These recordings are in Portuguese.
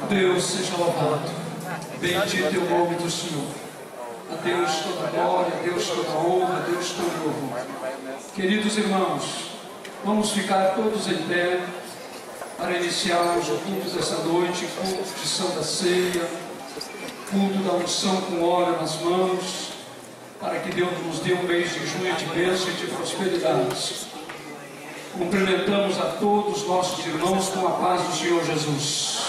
Deus seja louvado. Bendito é o nome do Senhor. A Deus toda glória, a Deus toda honra, a Deus todo louvor. Queridos irmãos, vamos ficar todos em pé para iniciarmos o culto dessa noite, culto de Santa Ceia, culto da unção com óleo nas mãos, para que Deus nos dê um mês de junho de bênção e de prosperidade. Cumprimentamos a todos nossos irmãos com a paz do Senhor Jesus.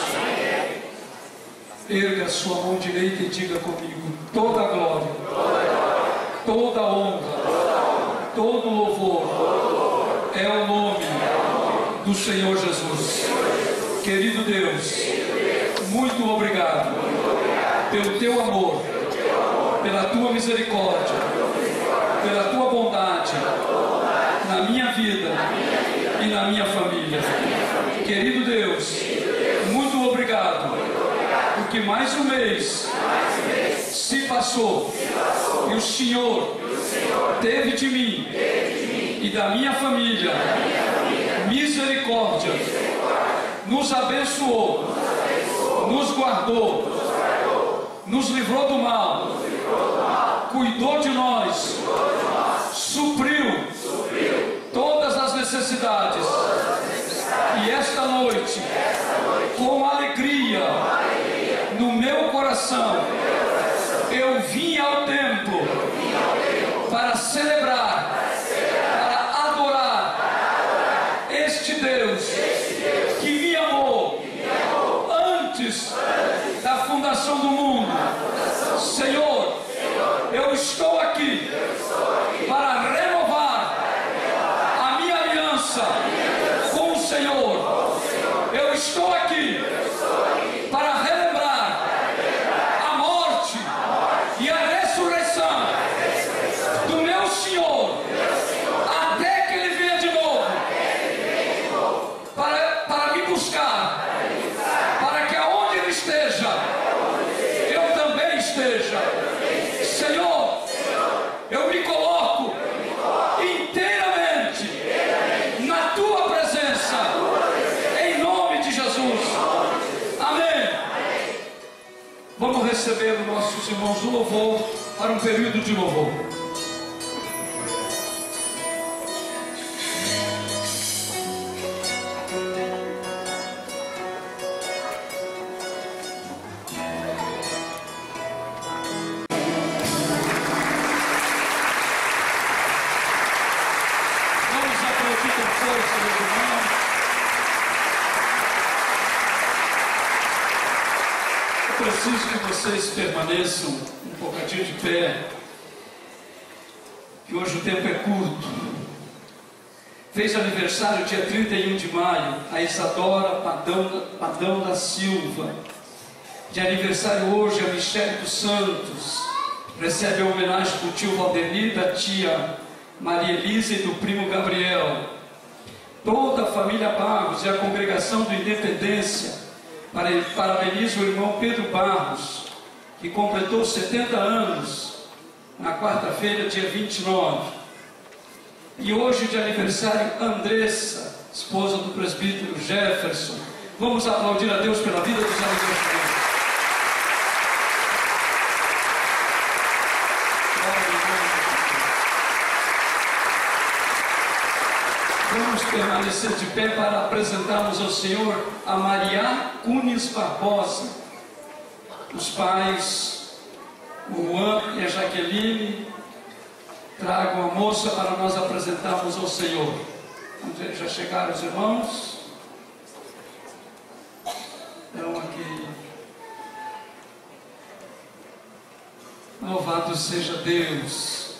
Erga a sua mão direita e diga comigo: toda a glória, toda a honra, todo o louvor é o nome do Senhor Jesus. Querido Deus, muito obrigado pelo teu amor, pela tua misericórdia, pela tua bondade na minha vida e na minha família. Querido Deus, muito obrigado, porque mais um mês se passou e o Senhor teve de mim e da minha família misericórdia, nos abençoou, nos guardou, nos livrou do mal, cuidou de nós, supriu todas as necessidades. E esta noite, com alegria no meu coração, eu vim ao templo para celebrar, para adorar este Deus que me amou antes da fundação do mundo. Senhor, eu estou aqui para renovar a minha aliança com o Senhor. Eu estou aqui para relembrar a morte e a ressurreição do meu Senhor, até que Ele venha de novo para me buscar, para que aonde Ele esteja, eu também esteja. Senhor, eu me coloco inteiramente na tua presença, em nome de Jesus. Amém. Vamos receber os nossos irmãos do louvor para um período de louvor. Preciso que vocês permaneçam um bocadinho de pé, que hoje o tempo é curto. Fez aniversário dia 31 de maio a Isadora Padão da Silva. De aniversário hoje a Michele dos Santos. Recebe a homenagem do tio Valdemir, da tia Maria Elisa e do primo Gabriel. Toda a família Barros e a congregação do Independência parabeniza o irmão Pedro Barros, que completou 70 anos na quarta-feira, dia 29. E hoje de aniversário Andressa, esposa do presbítero Jefferson. Vamos aplaudir a Deus pela vida dos aniversariantes. Vamos permanecer de pé para apresentarmos ao Senhor a Maria Cunes Barbosa, os pais, o Juan e a Jaqueline. Tragam a moça para nós apresentarmos ao Senhor. Já chegaram os irmãos? Estão aqui. Louvado seja Deus.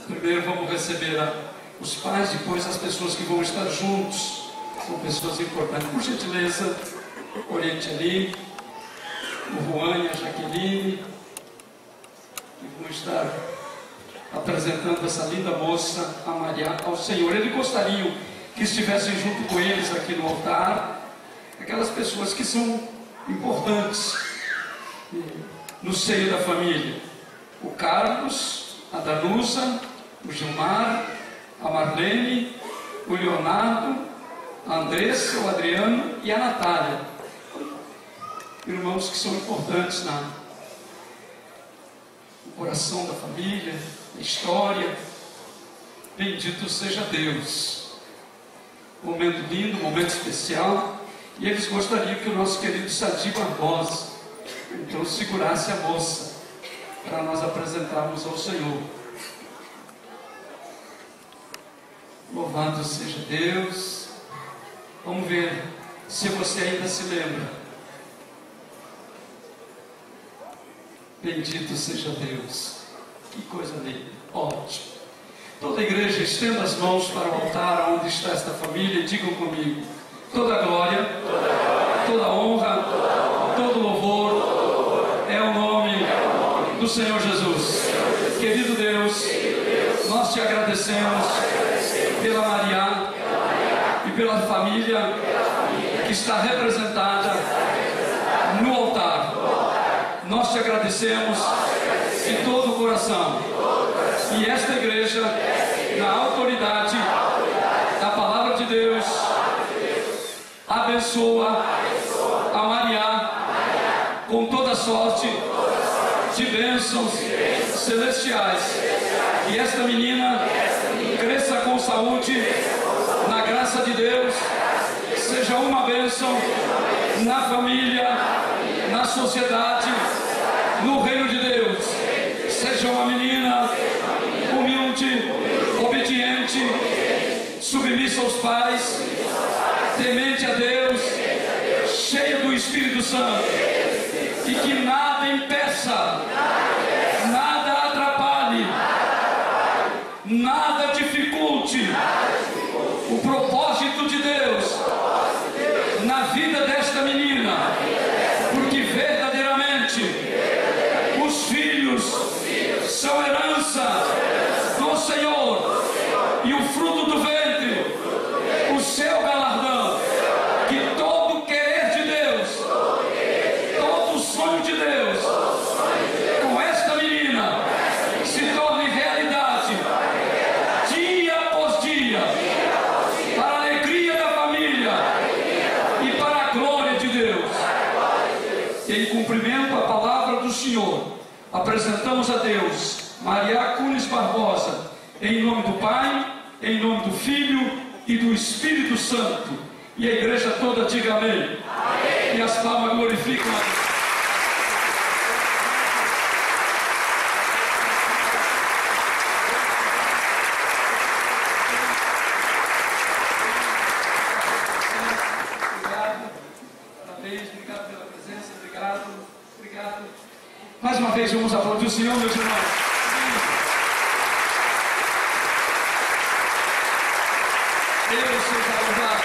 Primeiro vamos receber os pais, depois as pessoas que vão estar juntos. São pessoas importantes. Por gentileza, oriente ali o Juan e a Jaqueline, que vão estar apresentando essa linda moça, a Maria, ao Senhor. Eles gostariam que estivessem junto com eles aqui no altar, aquelas pessoas que são importantes no seio da família: o Carlos, a Danusa, o Gilmar, a Marlene, o Leonardo, a Andressa, o Adriano e a Natália. Irmãos que são importantes no coração da família, na história. Bendito seja Deus. Momento lindo, momento especial. E eles gostariam que o nosso querido Sadi Barbosa então segurasse a moça para nós apresentarmos ao Senhor. Louvado seja Deus. Vamos ver se você ainda se lembra. Bendito seja Deus. Que coisa linda. Ótimo. Toda a igreja estenda as mãos para o altar onde está esta família e digam comigo: toda glória, toda honra, todo louvor é o nome do Senhor Jesus. Querido Deus, nós te agradecemos pela Maria e pela família que está representada no altar. Nós te agradecemos de todo o coração. E esta igreja, na autoridade da palavra de Deus, abençoa a Maria com toda sorte de bênçãos celestiais. E esta menina cresça com saúde na graça de Deus, seja uma bênção na família, na sociedade, no reino de Deus. Seja uma menina humilde, obediente, submissa aos pais, temente a Deus, cheia do Espírito Santo, e que nada impeça, nada atrapalhe, nada dificulte o propósito de Deus na vida desta menina, porque verdadeiramente os filhos são herança do Senhor, e o fruto do ventre, o seu galardão. Que todo querer de Deus, todo sonho de Deus, com esta menina, se torne realidade, dia após dia, para a alegria da família e para a glória de Deus. Em cumprimento à palavra do Senhor, apresentamos a Deus Maria Kunis Barbosa, em nome do Pai, em nome do Filho e do Espírito Santo. E a igreja toda diga amém. Amém. E as palmas glorificam a Deus. Obrigado. Parabéns, obrigado pela presença, obrigado. Mais uma vez vamos aplaudir o Senhor, meus irmãos. Deus seja louvado.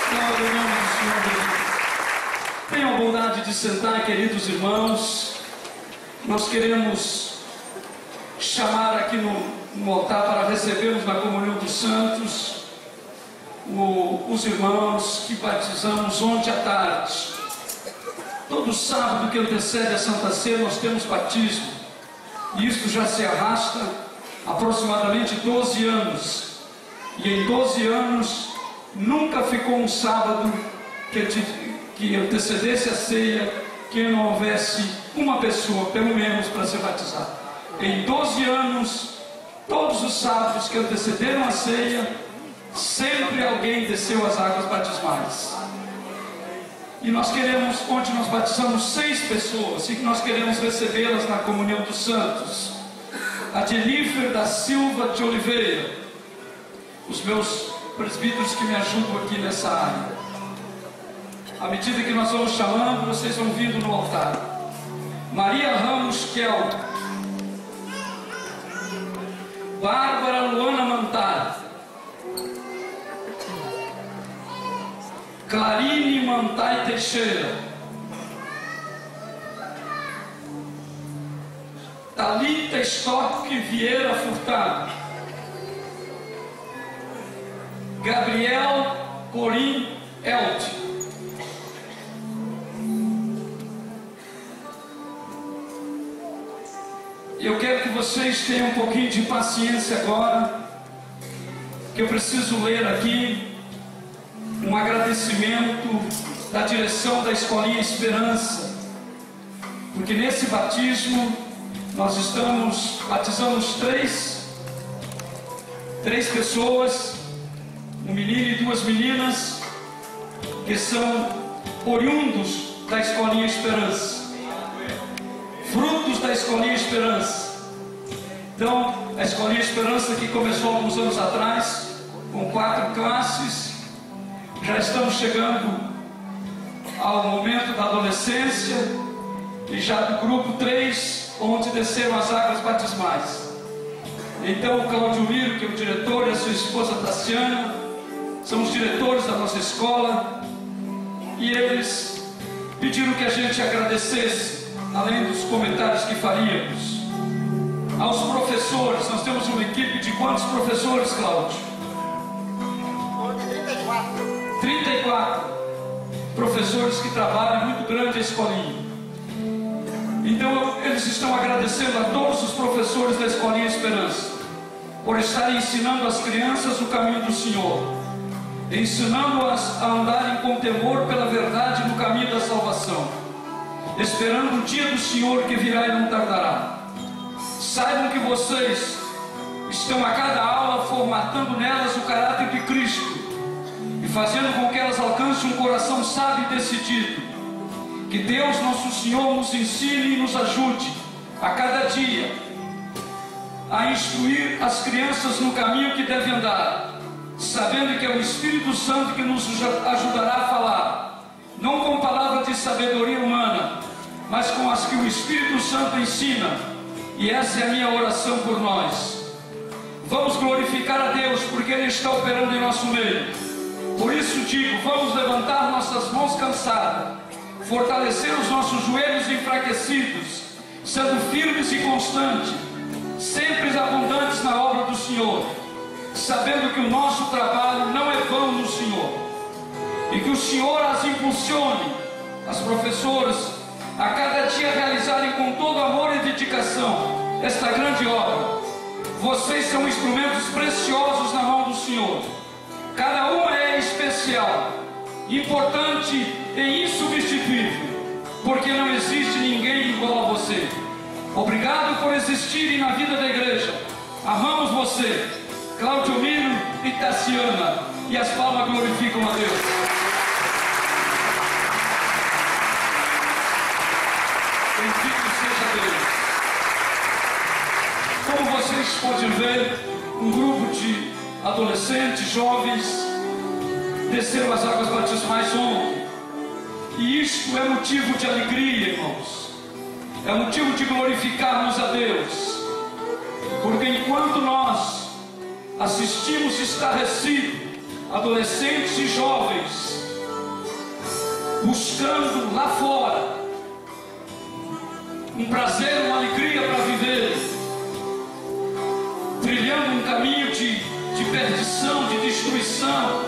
Glória ao nome do Senhor Jesus. Tenham a bondade de sentar, queridos irmãos. Nós queremos chamar aqui no altar para recebermos na comunhão dos santos os irmãos que batizamos ontem à tarde. Todo sábado que antecede a Santa Ceia nós temos batismo. E isto já se arrasta aproximadamente 12 anos. E em 12 anos nunca ficou um sábado que antecedesse a ceia que não houvesse uma pessoa, pelo menos, para ser batizada. Em 12 anos, todos os sábados que antecederam a ceia, sempre alguém desceu as águas batismais. E nós queremos, ontem nós batizamos 6 pessoas, e nós queremos recebê-las na comunhão dos santos. A Jennifer da Silva de Oliveira, os meus presbíteros que me ajudam aqui nessa área. À medida que nós vamos chamando, vocês vão vindo no altar. Maria Ramos Kel, Bárbara Luana Mantar, Clarine Mantai Teixeira, Thalita Stock Vieira Furtado, Gabriel Corim Elt, eu quero que vocês tenham um pouquinho de paciência agora, que eu preciso ler aqui um agradecimento da direção da Escolinha Esperança, porque nesse batismo nós batizamos três pessoas, um menino e duas meninas, que são oriundos da Escolinha Esperança, frutos da Escolinha Esperança. Então, a Escolinha Esperança, que começou alguns anos atrás, com 4 classes, já estamos chegando ao momento da adolescência, e já do grupo 3, onde desceram as águas batismais. Então, o Cláudio Miro, que é o diretor, e a sua esposa Tassiana, são os diretores da nossa escola, e eles pediram que a gente agradecesse, além dos comentários que faríamos, aos professores. Nós temos uma equipe de quantos professores, Cláudio? 34 professores que trabalham, muito grande a escolinha. Então eles estão agradecendo a todos os professores da Escolinha Esperança por estarem ensinando as crianças o caminho do Senhor, ensinando-as a andarem com temor pela verdade no caminho da salvação, esperando o dia do Senhor que virá e não tardará. Saibam que vocês estão a cada aula formatando nelas o caráter de Cristo e fazendo com que elas alcancem um coração sábio e decidido. Que Deus nosso Senhor nos ensine e nos ajude a cada dia a instruir as crianças no caminho que devem andar, sabendo que é o Espírito Santo que nos ajudará a falar, não com palavras de sabedoria humana, mas com as que o Espírito Santo ensina. E essa é a minha oração por nós. Vamos glorificar a Deus, porque Ele está operando em nosso meio. Por isso digo, vamos levantar nossas mãos cansadas, fortalecer os nossos joelhos enfraquecidos, sendo firmes e constantes, sempre abundantes na obra do Senhor, sabendo que o nosso trabalho não é vão no Senhor, e que o Senhor as impulsione, as professoras, a cada dia realizarem com todo amor e dedicação esta grande obra. Vocês são instrumentos preciosos na mão do Senhor. Cada uma é especial, importante e insubstituível, porque não existe ninguém igual a você. Obrigado por existirem na vida da igreja. Amamos você, Cláudio Miro e Tassiana, e as palmas glorificam a Deus. Bendito seja Deus. Como vocês podem ver, um grupo de adolescentes, jovens, desceram as águas batismais ontem. E isto é motivo de alegria, irmãos. É motivo de glorificarmos a Deus. Porque enquanto nós assistimos estarrecidos, adolescentes e jovens, buscando lá fora um prazer, uma alegria para viver, trilhando um caminho de perdição, de destruição,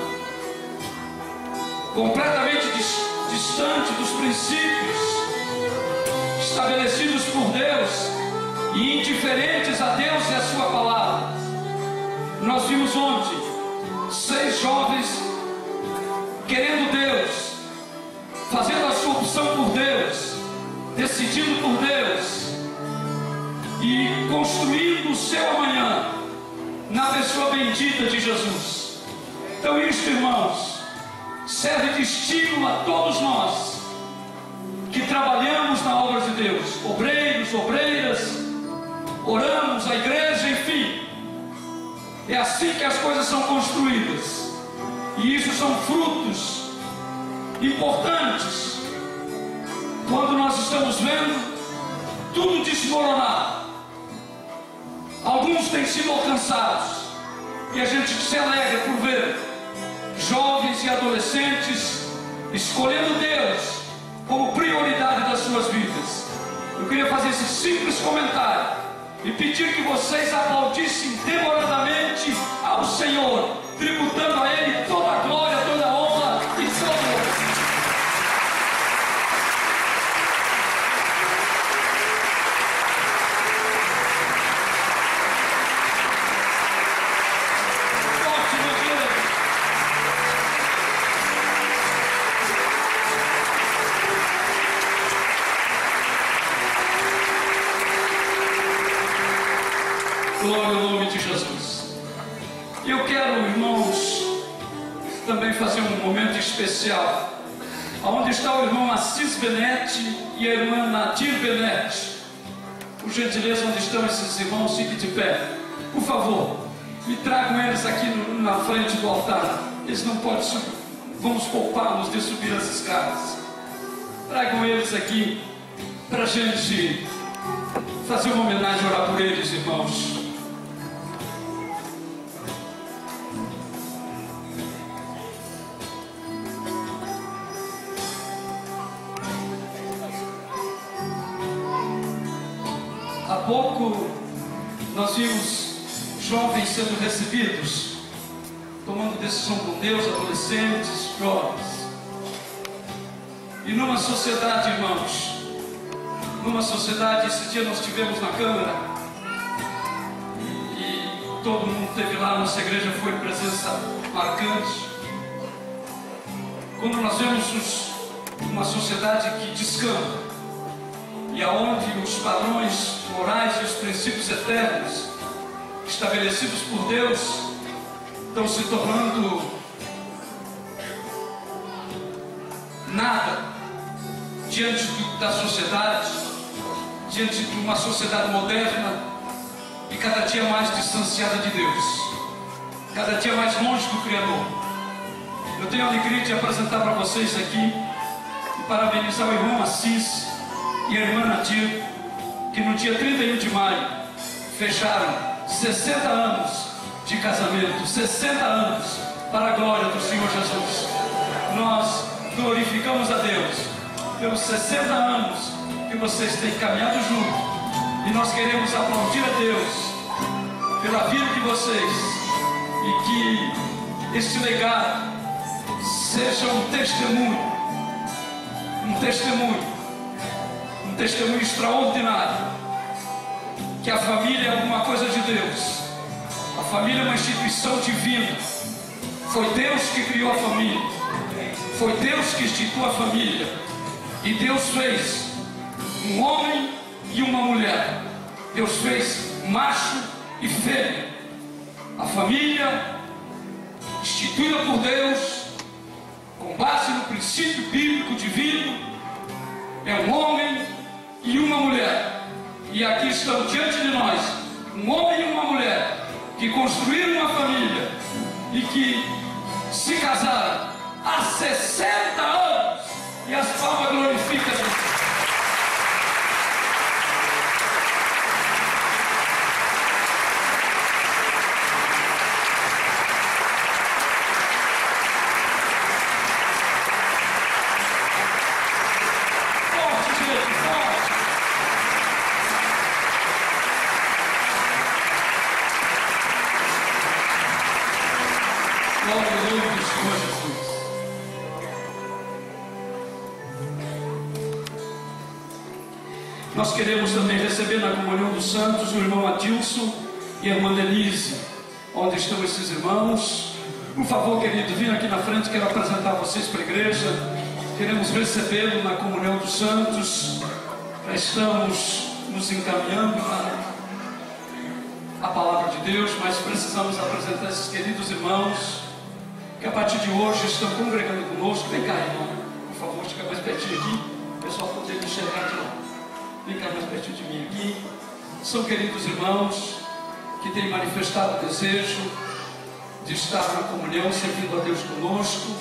completamente distante dos princípios estabelecidos por Deus e indiferentes a Deus e a sua palavra. Nós vimos ontem 6 jovens querendo Deus, fazendo a sua opção por Deus, decidindo por Deus e construindo o seu amanhã na pessoa bendita de Jesus. Então isto, irmãos, serve de estímulo a todos nós que trabalhamos na obra de Deus, obreiros, obreiras, oramos, a igreja, enfim. É assim que as coisas são construídas, e isso são frutos importantes quando nós estamos vendo tudo desmoronar. Alguns têm sido alcançados, e a gente se alegra por ver jovens e adolescentes escolhendo Deus como prioridade das suas vidas. Eu queria fazer esse simples comentário e pedir que vocês aplaudissem demoradamente ao Senhor, tributando a Ele toda a glória, toda a honra e todo o louvor. Glória ao nome de Jesus. Eu quero, irmãos, também fazer um momento especial, onde está o irmão Assis Benetti e a irmã Nadir Benetti. Por gentileza, onde estão esses irmãos, fiquem de pé. Por favor, me tragam eles aqui na frente do altar. Eles não podem subir, vamos poupá-los de subir as escadas. Tragam eles aqui para a gente fazer uma homenagem, orar por eles, irmãos. Há pouco nós vimos jovens sendo recebidos, tomando decisão com Deus, adolescentes, jovens. E numa sociedade, irmãos, numa sociedade, esse dia nós estivemos na Câmara e todo mundo esteve lá, nossa igreja foi presença marcante. Quando nós vemos uma sociedade que descamba, e aonde os padrões morais e os princípios eternos estabelecidos por Deus estão se tornando nada diante da sociedade, diante de uma sociedade moderna e cada dia mais distanciada de Deus, cada dia mais longe do Criador. Eu tenho a alegria de apresentar para vocês aqui e parabenizar o irmão Assis e a irmã Nadir, que no dia 31 de maio fecharam 60 anos de casamento, 60 anos para a glória do Senhor Jesus. Nós glorificamos a Deus pelos 60 anos que vocês têm caminhado junto, e nós queremos aplaudir a Deus pela vida de vocês, e que este legado seja um testemunho extraordinário, que a família é alguma coisa de Deus. A família é uma instituição divina. Foi Deus que criou a família, foi Deus que instituiu a família, e Deus fez um homem e uma mulher. Deus fez macho e fêmea. A família instituída por Deus com base no princípio bíblico divino é um homem e uma mulher. E aqui estão diante de nós um homem e uma mulher que construíram uma família e que se casaram há 60 anos, e as palmas glorificam a Deus. Nós queremos também receber na comunhão dos santos o irmão Adilson e a irmã Denise. Onde estão esses irmãos? Por favor, querido, vim aqui na frente, quero apresentar vocês para a igreja. Queremos recebê-lo na comunhão dos santos. Já estamos nos encaminhando para a palavra de Deus, mas precisamos apresentar esses queridos irmãos que a partir de hoje estão congregando conosco. Vem cá, irmão, por favor, fica mais pertinho aqui, o pessoal poder me enxergar de lá. Vem cá mais pertinho de mim aqui. São queridos irmãos que têm manifestado o desejo de estar na comunhão, servindo a Deus conosco,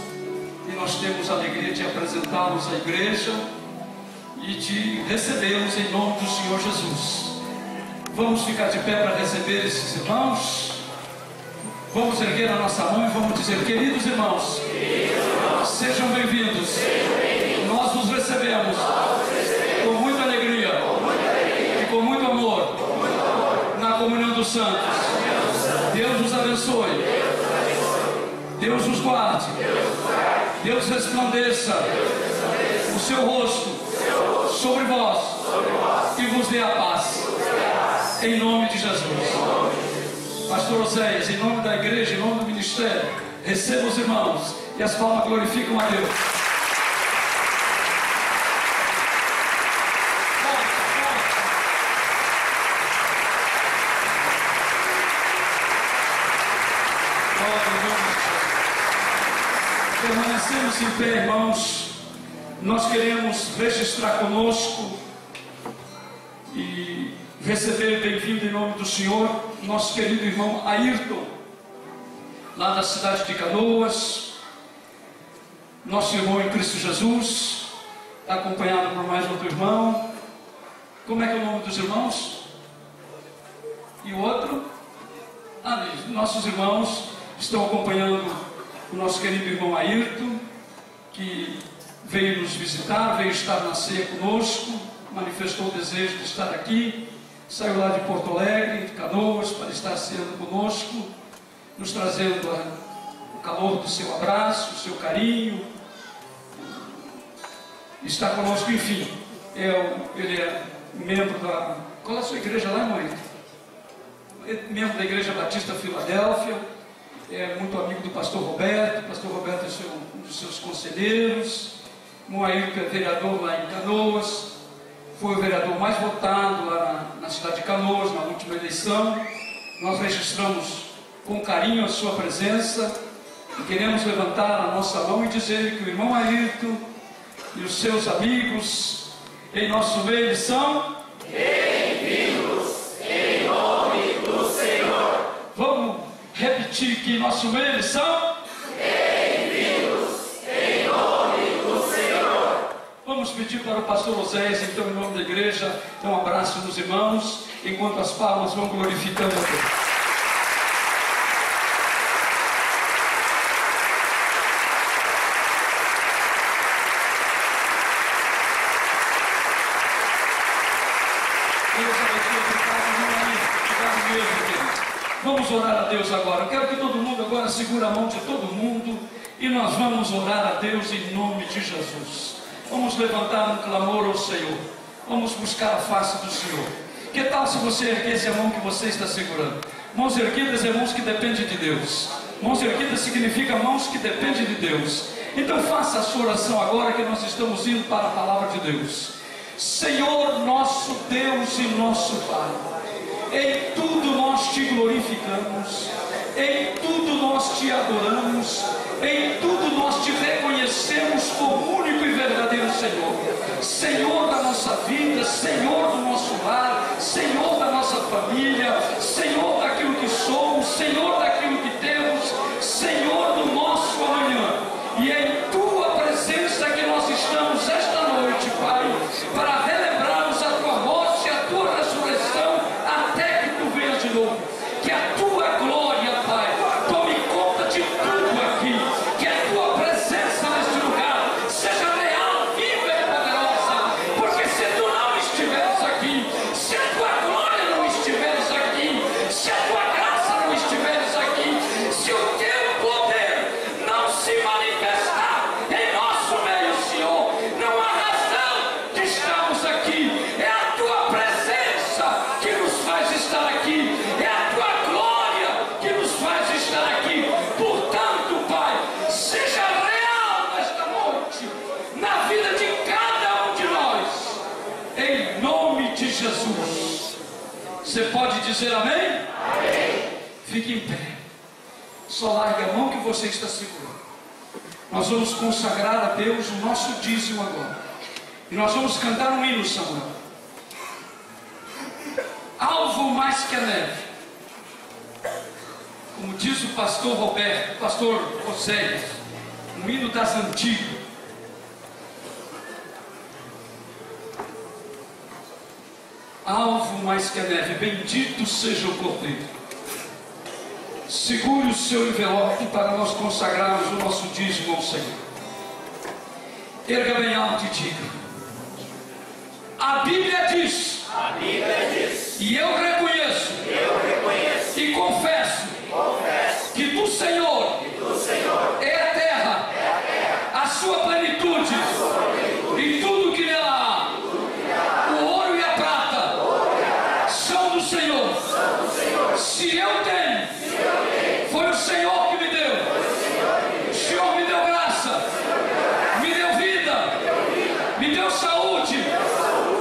e nós temos a alegria de apresentá-los à igreja e de recebê-los em nome do Senhor Jesus. Vamos ficar de pé para receber esses irmãos. Vamos erguer a nossa mão e vamos dizer: queridos irmãos, sejam bem-vindos. Nós os recebemos com muita alegria e com muito amor na comunhão dos santos. Deus os abençoe, Deus os guarde, Deus resplandeça o seu rosto sobre vós e vos dê a paz, em nome de Jesus. Pastor Oséias, em nome da igreja, em nome do ministério, receba os irmãos e as palmas glorificam a Deus. permanecemos em pé, irmãos, nós queremos registrar conosco e receber bem-vindo em nome do Senhor, nosso querido irmão Ayrton, lá da cidade de Canoas, nosso irmão em Cristo Jesus, acompanhado por mais outro irmão. Como é que é o nome dos irmãos? E o outro? Nossos irmãos estão acompanhando o nosso querido irmão Ayrton, que veio nos visitar, veio estar na ceia conosco, manifestou o desejo de estar aqui, saiu lá de Porto Alegre, de Canoas, para estar ceando conosco, nos trazendo o calor do seu abraço, o seu carinho, está conosco, enfim. Ele é membro da... Qual é a sua igreja lá, irmão? Membro da Igreja Batista Filadélfia, é muito amigo do pastor Roberto. O pastor Roberto é um dos seus conselheiros. O Ayrton é vereador lá em Canoas, foi o vereador mais votado lá na cidade de Canoas, na última eleição. Nós registramos com carinho a sua presença e queremos levantar a nossa mão e dizer que o irmão Ayrton e os seus amigos em nosso meio são bem-vindos em nome do Senhor. Vamos repetir que em nosso meio são bem-vindos em nome do Senhor. Vamos pedir para o pastor Oséias, então, em nome da igreja, dar um abraço nos irmãos, enquanto as palmas vão glorificando a Deus. Vamos orar a Deus agora. Eu quero que todo mundo agora segure a mão de todo mundo e nós vamos orar a Deus em nome de Jesus. Vamos levantar um clamor ao Senhor. Vamos buscar a face do Senhor. Que tal se você erguesse a mão que você está segurando? Mãos erguidas é mãos que dependem de Deus. Mãos erguidas significa mãos que dependem de Deus. Então faça a sua oração agora, que nós estamos indo para a palavra de Deus. Senhor nosso Deus e nosso Pai, em tudo nós te glorificamos, em tudo nós te adoramos, em tudo nós te reconhecemos como único e verdadeiro Senhor. Senhor da nossa vida, Senhor do nosso lar, Senhor da nossa família, Senhor daquilo que somos, Senhor daquilo que temos, Senhor do nosso amanhã. E é em tua presença que nós estamos esta noite, Pai, para relembrarmos a tua morte e a tua ressurreição até que tu venhas de novo. Que a tua glória, Pai, tome conta de tudo aqui. Que a tua presença neste lugar seja real, viva e poderosa. Porque se tu não estiveres aqui, se a tua glória não estiveres aqui, se a tua graça não estiveres aqui, se o teu poder não se manifestar em nosso meio, Senhor, não há razão de estarmos aqui. É a tua presença que nos faz estar aqui, é a tua glória que nos faz estar aqui. Portanto, Pai, seja real nesta noite, na vida de cada um de nós, em nome de Jesus. Você pode dizer amém? Amém. Fique em pé, só largue a mão que você está segurando. Nós vamos consagrar a Deus o nosso dízimo agora, e nós vamos cantar um hino, Samuel. Alvo mais que a neve, como diz o pastor Roberto, o pastor Oséias, um hino das antigas. Alvo mais que a neve, bendito seja o Cordeiro. Segure o seu envelope para nós consagrarmos o nosso dízimo ao Senhor. Erga bem alto e diga: a Bíblia diz, e eu reconheço, e confesso, que do Senhor, é a terra, a sua plenitude, e tudo que nela há, o ouro e a prata, são do Senhor. Se eu tenho, foi o Senhor que me deu. O Senhor me deu graça, me deu vida, me deu saúde,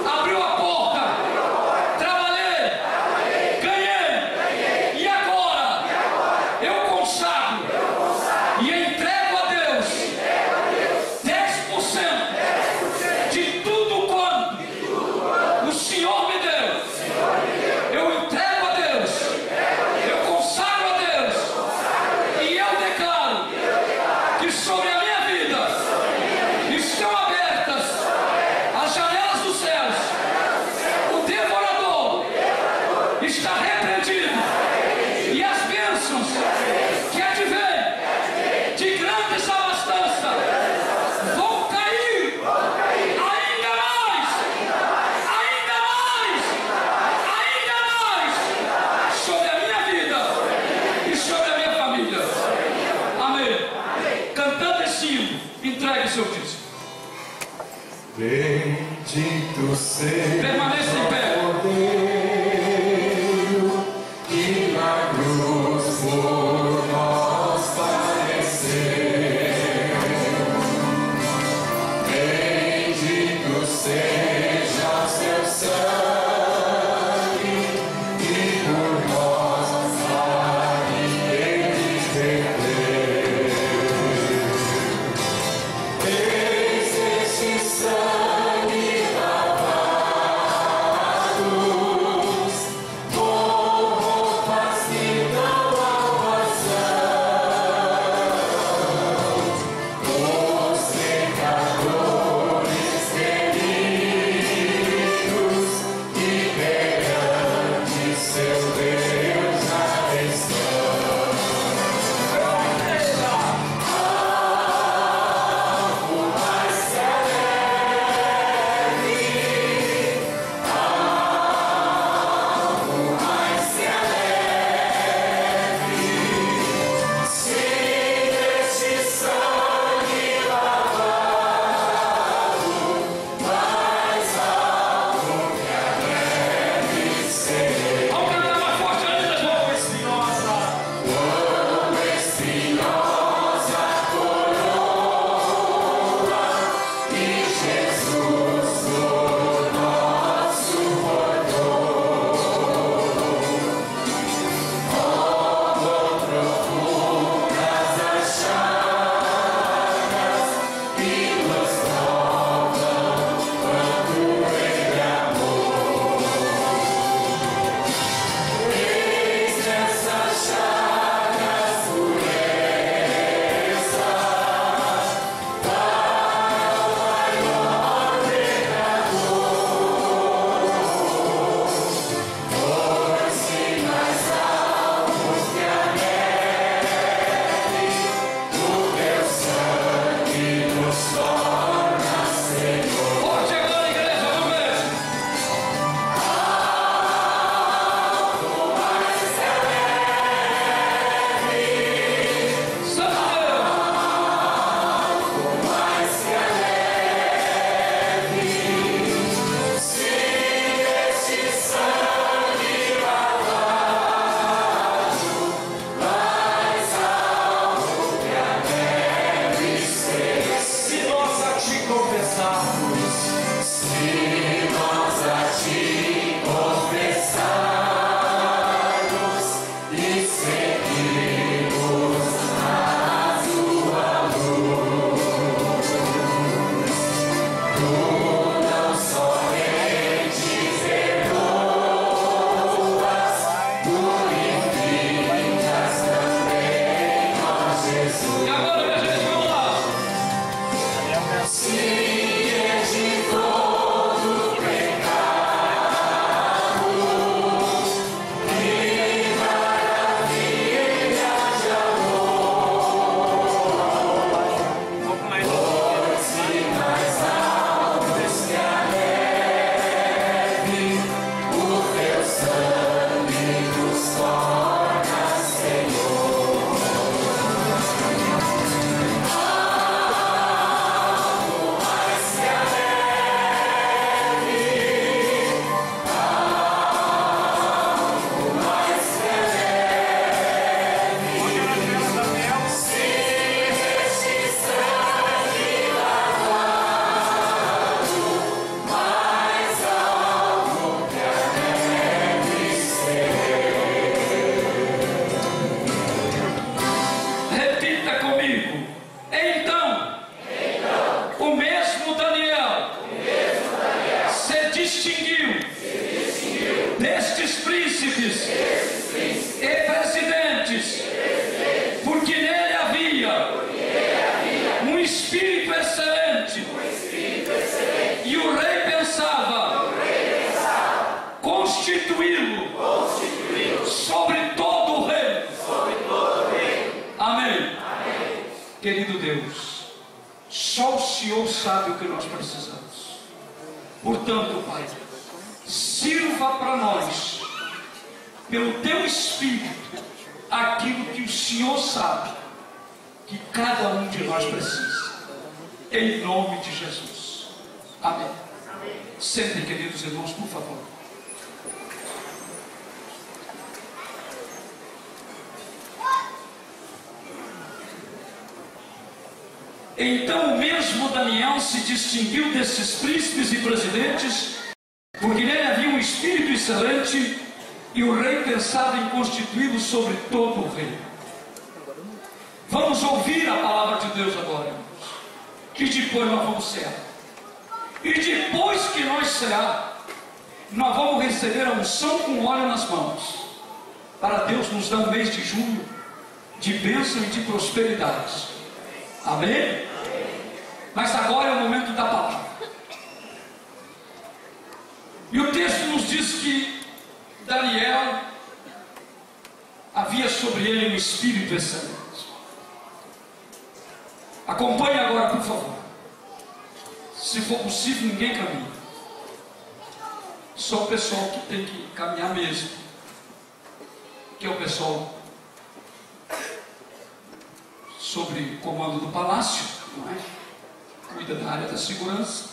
abriu a porta. Trabalhei o seu dízimo. Bendito seja Permaneça em pé. o Cordeiro que na cruz por nós padeceu. Bendito seja o seu sangue que por nós ele perdeu. Eis este sangue lavados com roupas que dão salvação. Os pecadores remidos e perante seu Deus já estão. Algo mais celeste, algo mais celeste, se este sangue lavado, mais algo que a neve ser. Vamos cantar mais forte ainda, irmão. Quão espinhosa coroa, e Jesus por nós suportou. Como profundas as chagas que nos provam quanto Ele amou. Eis nessas chagas purezas para o maior pecador. Torce mais alto que a neve, o teu sangue nos torna Senhor. Forte agora, igreja, vamos ver. Santo Deus. Mais que a neve, se este sangue lavado, mais alto que a neve ser. Se nós a te confessarmos, se nós a te confessarmos e seguirmos na tua luz, tu não somente perdoas, purificas também, ó Jesus. E agora, minha gente, vamos lá. Se de todo pecado, que maravilha de amor, torce mais altos que a neve, o teu sangue nos torna Senhor. Algo mais que a neve, algo mais que a neve, se este sangue lavado, mais algo que a neve ser. Repita comigo. Então, o mesmo Daniel se distinguiu destes príncipes e presidentes, porque nele havia um espírito excelente, e o rei pensava constituí-lo sobre todo o reino. Amém. Querido Deus, só o Senhor sabe o que nós precisamos. Portanto, Pai, sirva para nós, pelo Teu Espírito, aquilo que o Senhor sabe que cada um de nós precisa. em nome de Jesus. Amém. Sentem, queridos irmãos, por favor. Então o mesmo Daniel se distinguiu desses príncipes e presidentes, porque nele havia um espírito excelente, e o rei pensava em constituí-lo sobre todo o reino. Vamos ouvir a palavra de Deus agora, irmãos, que depois nós vamos cear. E depois que nós cear, nós vamos receber a unção com óleo nas mãos, para Deus nos dar um mês de junho de bênção e de prosperidade. Amém? Mas agora é o momento da palavra. E o texto nos diz que Daniel havia sobre ele um espírito excelente. Acompanhe agora, por favor. Se for possível, ninguém caminha. Só o pessoal que tem que caminhar mesmo, que é o pessoal sobre comando do palácio, não é? Cuida da área da segurança,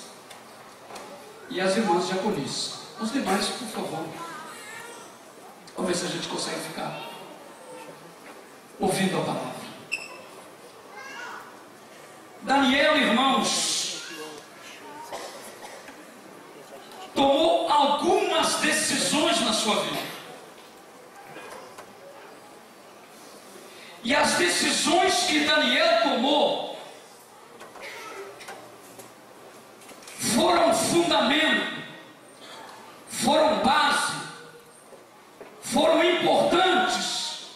e as irmãs diaconisas. Os demais, por favor, vamos ver se a gente consegue ficar ouvindo a palavra. Daniel, irmãos, tomou algumas decisões na sua vida, e as decisões que Daniel tomou foram fundamento, foram base, foram importantes,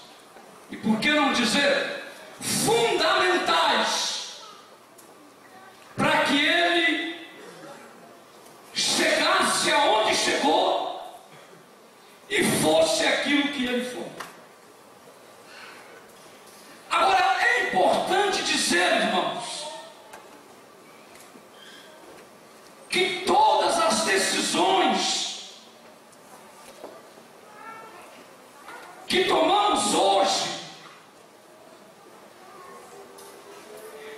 e por que não dizer fundamentais, para que ele chegasse aonde chegou e fosse aquilo que ele foi. Agora é importante dizer, irmãos, que todas as decisões que tomamos hoje,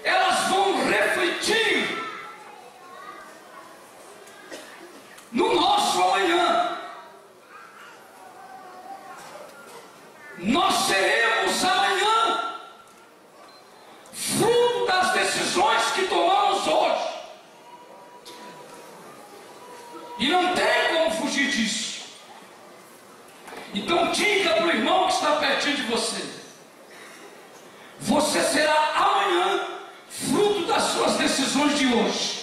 elas vão refletir no nosso amanhã. Nós seremos amanhã fruto das decisões que tomamos hoje. E não tem como fugir disso. Então diga para o irmão que está pertinho de você: você será amanhã fruto das suas decisões de hoje.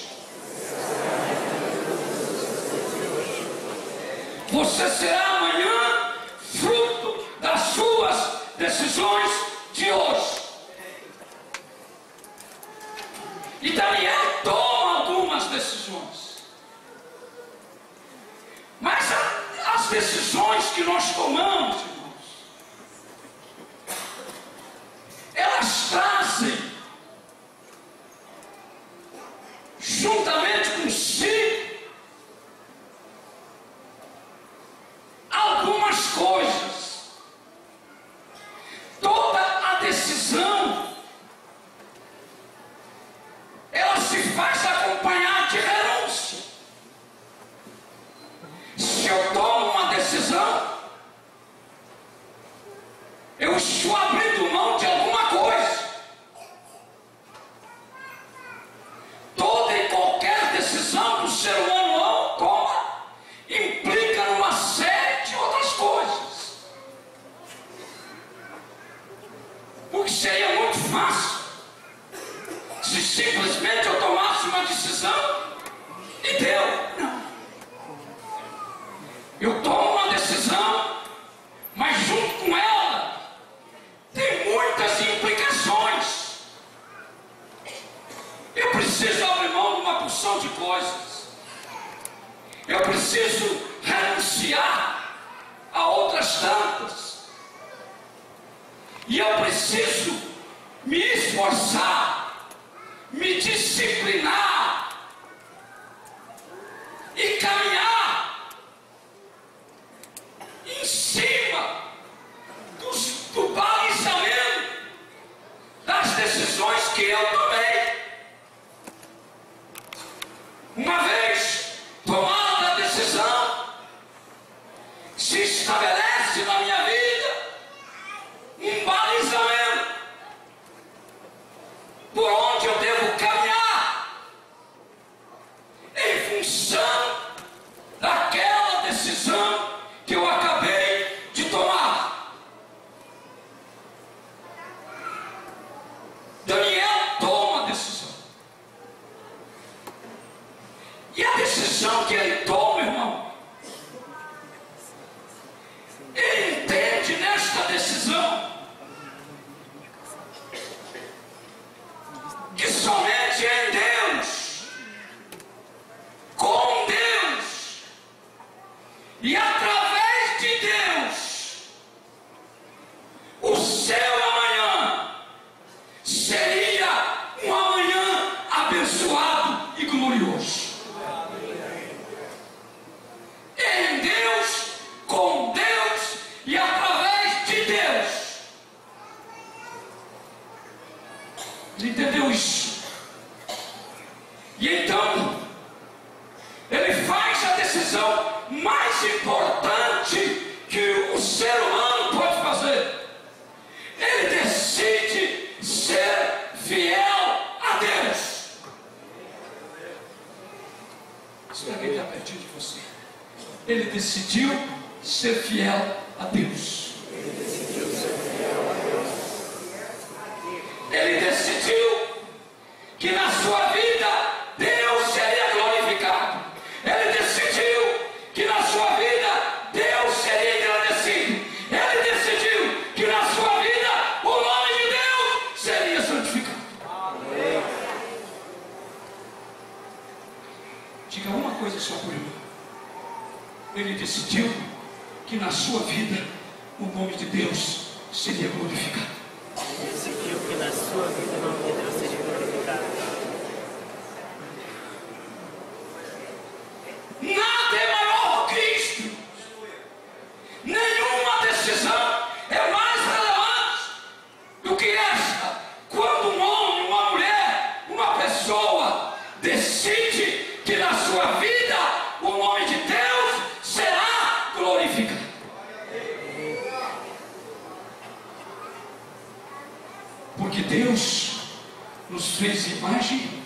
Você será amanhã fruto das suas decisões de hoje. E Daniel toma algumas decisões. Mas as decisões que nós tomamos, irmãos, elas trazem, juntamente consigo, algumas coisas. Toda a decisão, ela se faz acompanhar de renúncia. Se eu tomo uma decisão, eu estou abrindo mão de alguma coisa. Toda e qualquer decisão que o ser humano toma implica numa série de outras coisas. Porque seria muito fácil se simplesmente eu tomasse uma decisão e deu. Não. Eu tomo uma decisão, mas junto com ela tem muitas implicações. Eu preciso abrir mão de uma porção de coisas. Eu preciso renunciar a outras tantas. E eu preciso me esforçar, me disciplinar e caminhar em cima do balizamento das decisões que eu tomei. decisão que ele toma, irmão, ele entende nesta decisão que somente em Deus, com Deus e através de Deus, o seu amanhã seria um amanhã abençoado e glorioso. Em Deus, com Deus e através de Deus. Ele entendeu isso. E então, ele faz a decisão mais importante que o ser humano pode fazer. Ele decide ser fiel a Deus. Espera que ele está pertinho de você. Ele decidiu ser fiel a Deus. Ele decidiu que na sua vida Deus seria glorificado. Ele decidiu que na sua vida Deus seria agradecido. Ele decidiu que na sua vida o nome de Deus seria santificado. Amém. Diga uma coisa só por irmão. Ele decidiu que na sua vida o nome de Deus seria glorificado. Ele decidiu que na sua vida o nome de Deus seria glorificado. Nada é maior do que isto. Nenhuma decisão é mais relevante do que esta. Quando um homem, uma mulher, uma pessoa decide que na sua vida o nome de Deus será glorificado. Porque Deus nos fez imagem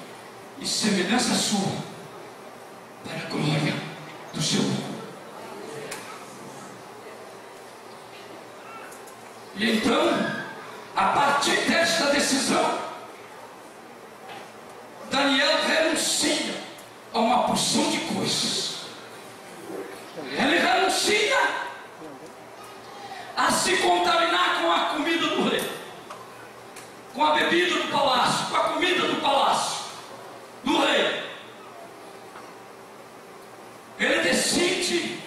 e semelhança sua para a glória do seu nome. E então, a partir desta decisão, Daniel renuncia a uma porção de coisas. Ele renuncia a se contaminar com a comida do rei, com a bebida do palácio, com a comida do palácio do rei. Ele decide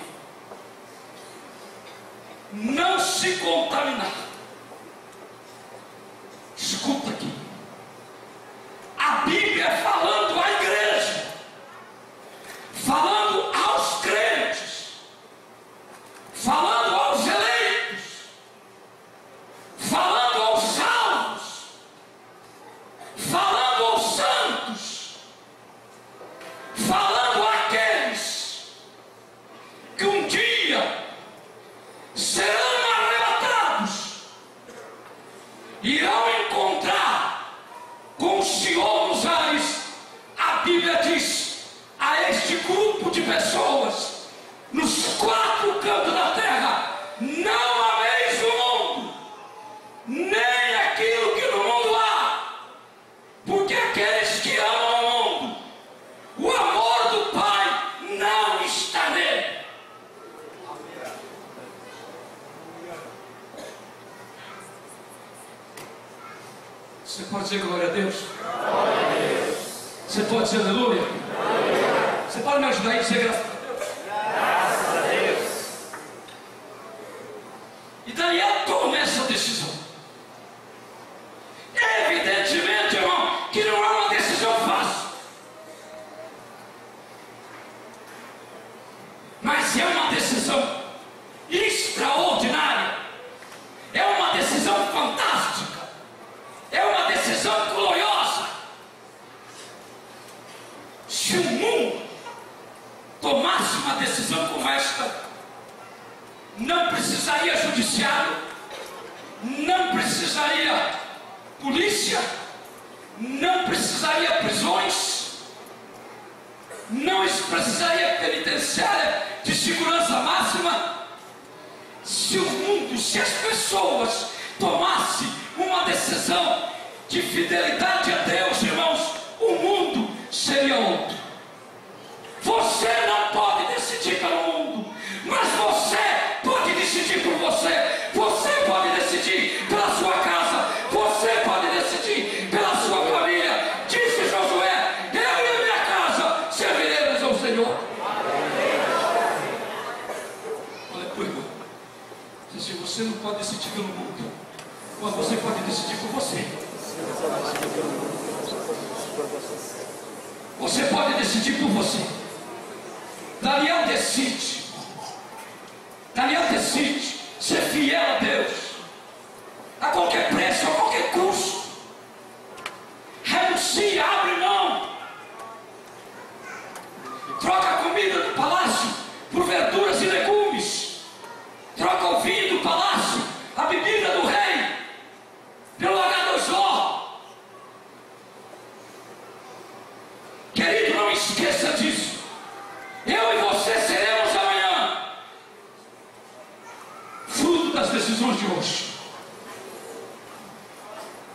não se contaminar. Escuta aqui. A Bíblia falando à igreja, falando aos crentes, falando aos eleitos, falando aos salvos, falando aos santos, falando àqueles que um dia serão arrebatados, irão encontrar com o Senhor nos ares. A Bíblia diz a este grupo de pessoas nos quatro cantos da terra: não ameis o mundo, nem aquilo que no mundo há, porque aqueles que amam o mundo, o amor do Pai não está nele. Você pode dizer glória a Deus? Glória a Deus. Você pode dizer aleluia? Aleluia. Você pode me ajudar aí a dizer graças a Deus? Graças a Deus. E Daniel toma essa decisão. Evidentemente, irmão, que não é uma decisão fácil, mas é uma decisão extraordinária, é uma decisão fantástica, é uma decisão gloriosa. Se o mundo tomasse uma decisão como esta, não precisaria judiciário, não precisaria polícia, não precisaria prisões, não precisaria penitenciária de segurança máxima. Se o mundo, se as pessoas tomassem uma decisão de fidelidade a Deus, irmãos, o mundo seria outro. Você Mas você pode decidir por você. Você pode decidir por você. Daniel decide. Daniel decide ser fiel a Deus, a qualquer preço, a qualquer custo. Renuncia, abre mão. Troca a comida do palácio por verduras e legumes. Troca o vinho do palácio, a bebida do rei, pelo H2O. Querido, não esqueça disso. Eu e você seremos amanhã fruto das decisões de hoje.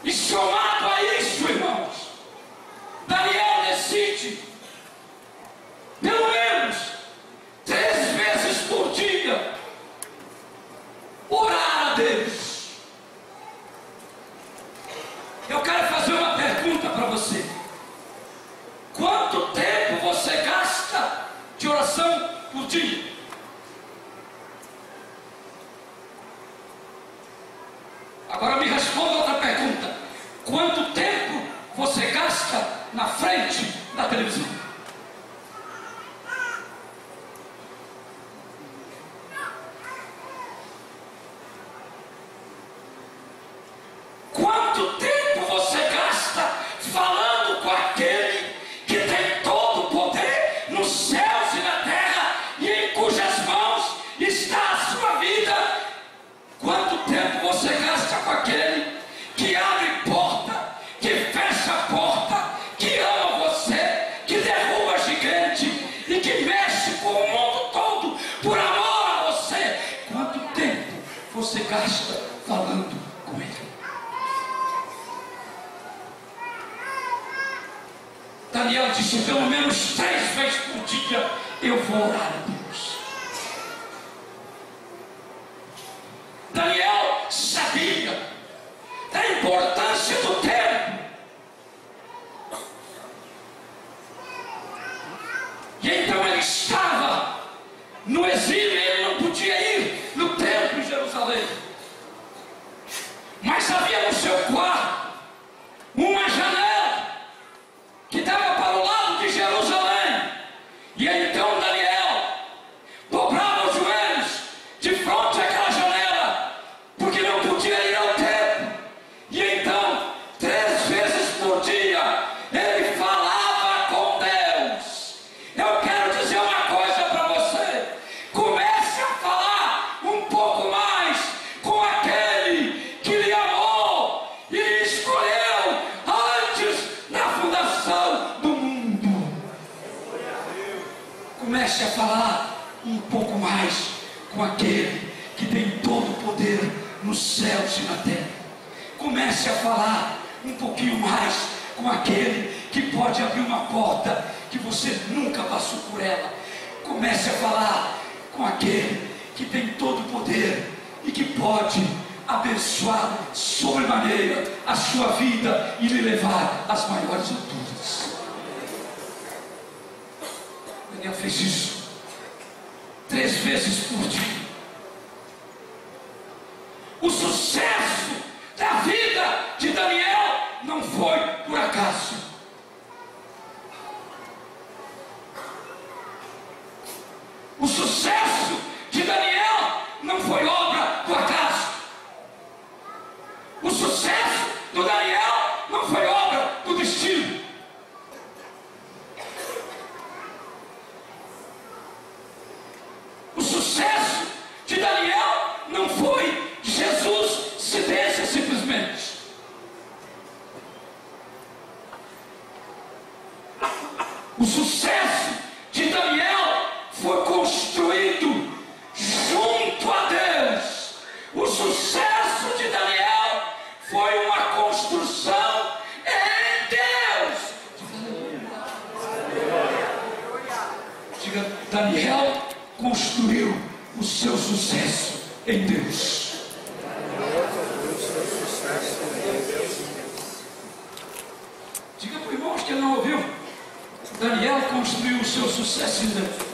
E somado a isso, irmãos, Daniel decide pelo menos 3 vezes por dia orar a Deus. Eu quero fazer uma pergunta para você. Quanto tempo você gasta de oração por dia? Agora me responda outra pergunta. Quanto tempo você gasta na frente da televisão? Quanto tempo você gasta falando com aquele que tem todo o poder nos céus e na terra e em cujas mãos está a sua vida? Quanto tempo você gasta com aquele que abre porta, que fecha a porta, que ama você, que derruba gigante e que mexe com o mundo todo por amor a você? Quanto tempo você gasta falando com ele? Daniel disse: pelo menos 3 vezes por dia eu vou orar a Deus. Daniel sabia da importância do tempo. E então ele estava no exílio, ele não podia ir no templo em Jerusalém. Mas havia no seu quarto uma janela que dava para o lado de Jerusalém. E então Daniel dobrava os joelhos de frente àquela janela, porque não podia ir ao templo. E então, 3 vezes por dia, ele falava com Deus. Eu quero dizer uma coisa para você: comece a falar um pouco mais com aquele que lhe amou e lhe escolheu antes da fundação do mundo. Comece a falar um pouco mais com aquele que tem todo o poder nos céus e na terra. Comece a falar um pouquinho mais com aquele que pode abrir uma porta que você nunca passou por ela. Comece a falar com aquele que tem todo o poder e que pode abençoar sobremaneira a sua vida e lhe levar às maiores alturas. Daniel fez isso 3 vezes por dia. O sucesso da vida de Daniel não foi por acaso. O sucesso de Daniel não foi obra do acaso. O sucesso do Daniel não foi obra do destino. O sucesso de Daniel não foi Jesus se deixa simplesmente. O sucesso de Daniel foi construído junto a Deus. O sucesso de Daniel foi uma construção em Deus. Diga: Daniel construiu o seu sucesso em Deus. Diga para o irmão que não ouviu: Daniel construiu o seu sucesso em Deus.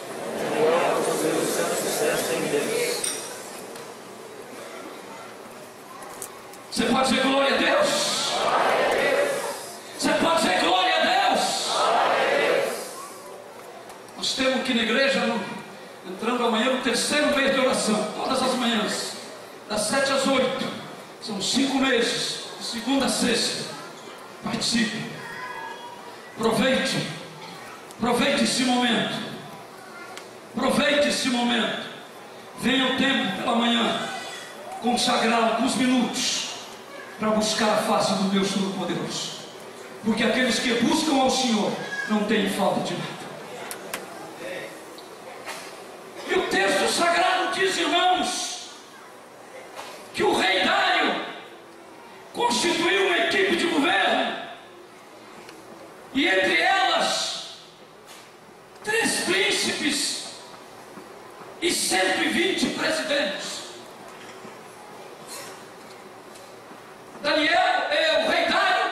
Daniel construiu o seu sucesso em Deus. Você pode aqui na igreja, entrando amanhã no terceiro mês de oração, todas as manhãs, das 7 às 8, são 5 meses, de segunda a sexta. Participe, aproveite esse momento, venha o tempo pela manhã, consagrar alguns minutos, para buscar a face do Deus Todo-Poderoso, porque aqueles que buscam ao Senhor, não têm falta de nada. E o texto sagrado diz, irmãos, que o rei Dário constituiu uma equipe de governo, e entre elas 3 príncipes e 120 presidentes. O rei Dário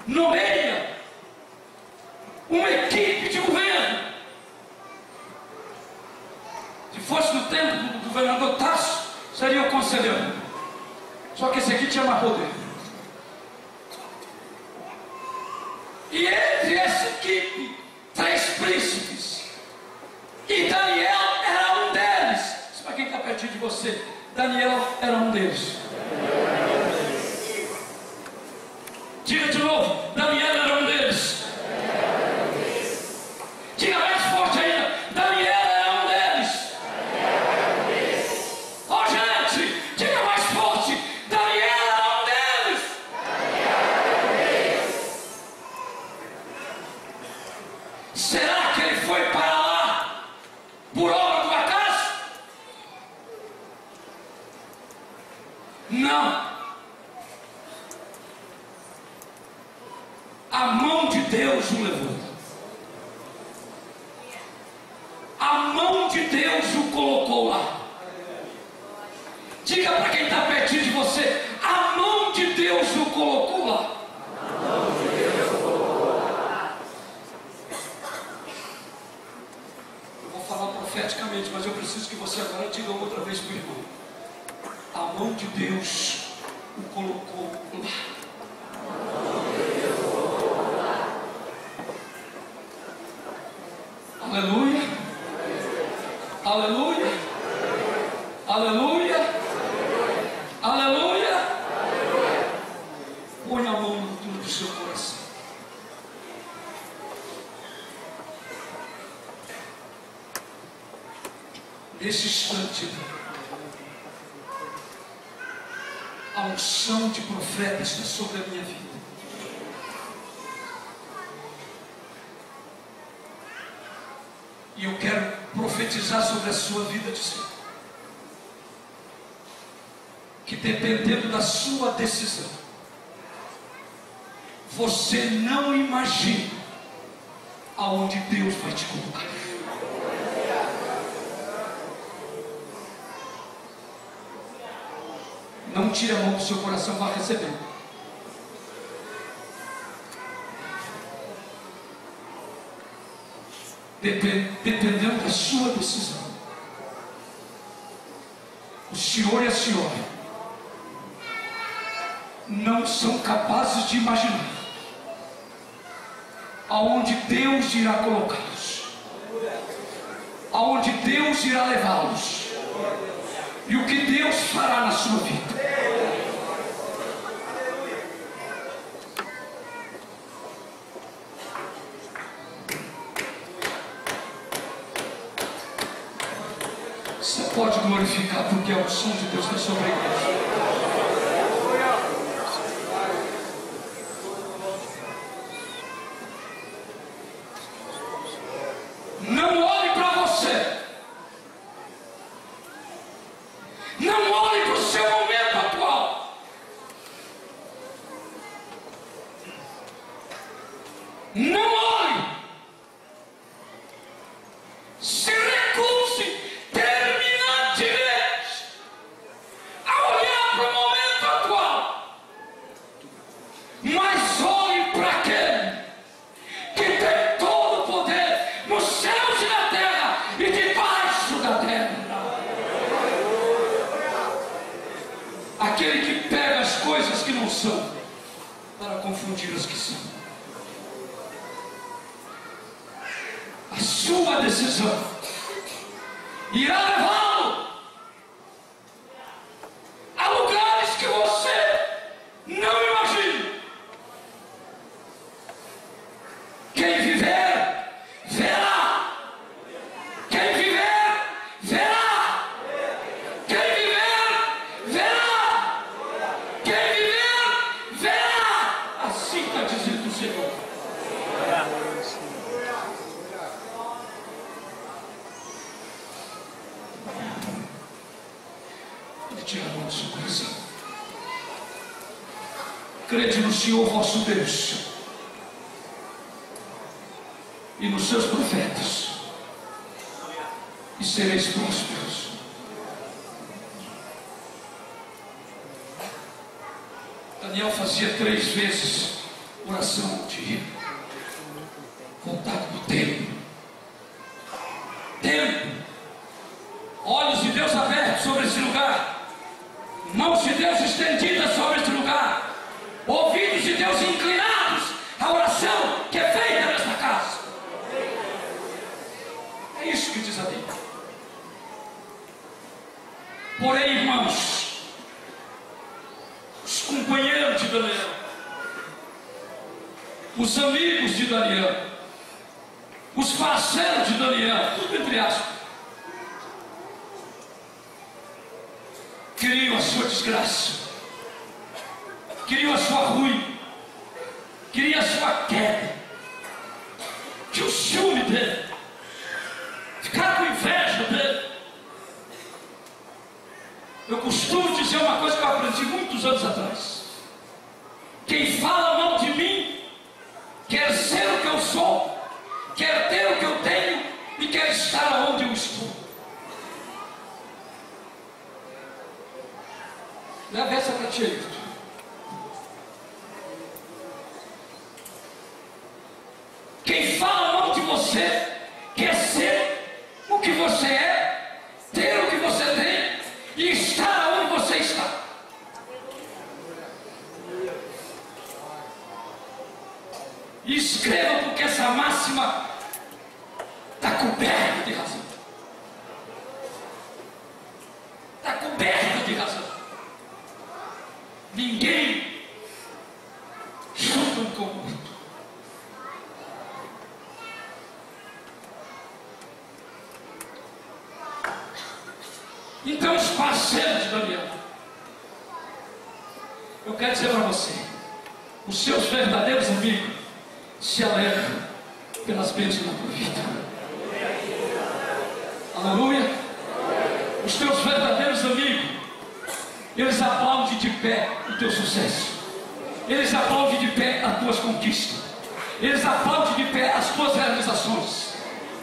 nomeia uma equipe de governo. Se fosse no tempo do governador Tasso, seria o conselheiro. Só que esse aqui tinha mais poder. E entre essa equipe, 3 príncipes. E Daniel era um deles. Isso para quem está pertinho de você. Daniel era um deles. Diga de novo, Daniel era um deles. Diga mais forte ainda, Daniel era um deles. Ó, gente, diga mais forte, Daniel era um deles. Será que ele foi para lá por obra do acaso? Não. A mão de Deus o levou. A mão de Deus o colocou lá. Diga para quem está pertinho de você, a mão de Deus o colocou lá. Eu vou falar profeticamente, mas eu preciso que você agora diga outra vez para o irmão. A mão de Deus o colocou lá. Aleluia, aleluia, aleluia, aleluia. Põe a mão no túmulo do seu coração. Nesse instante, a unção de profeta está sobre a minha vida. E eu quero profetizar sobre a sua vida, dizendo que dependendo da sua decisão, você não imagina aonde Deus vai te colocar. Não tire a mão do seu coração, vá receber. Dependendo da sua decisão, o senhor e a senhora não são capazes de imaginar aonde Deus irá colocá-los, aonde Deus irá levá-los, e o que Deus fará na sua vida. Você pode glorificar, porque a unção de Deus está sobre a igreja. Não olhe para você. Não olhe para o seu momento atual. Não olhe. Se recuse terminantemente a olhar para o momento atual. Mas olhe para aquele que tem todo o poder nos céus e na terra e debaixo da terra. Aquele que pega as coisas que não são para confundir as que são. A sua decisão irá levá-lo a lugares que você não imagina. Quem viver, verá. Quem viver, verá. Quem viver, verá. Quem viver, verá. Assim está dizendo o Senhor. Ele tira a mão do seu coração. Crede no Senhor vosso Deus e nos seus profetas, e sereis prósperos. Daniel fazia 3 vezes oração de contato do templo. Olhos de Deus abertos sobre esse lugar, mãos de Deus estendidas sobre esse lugar, ouvidos de Deus inclinados à oração que é feita nesta casa. É isso que diz a Bíblia. Porém, irmãos, os companheiros de Daniel, os amigos de Daniel, os parceiros de Daniel, tudo entre aspas, queriam a sua desgraça, queriam a sua ruína, queriam a sua queda, que o ciúme dele, ficar com inveja dele. Eu costumo dizer uma coisa que eu aprendi muitos anos atrás: quem fala mal de mim quer ser o que eu sou, quer ter o que eu tenho e quer estar onde eu estou. Leva essa para ti, Hilton. Quem fala mal de você quer ser o que você é, ter o que você tem e estar onde você está. E escreva, porque essa máxima está coberta de razão. Está coberta de razão. Ninguém chuta um corrupto. Então, os parceiros de Daniel, eu quero dizer para você: os seus verdadeiros amigos se alegram pelas bênçãos da tua vida. Aleluia. Os teus verdadeiros amigos, eles aplaudem de pé o teu sucesso, eles aplaudem de pé as tuas conquistas, eles aplaudem de pé as tuas realizações.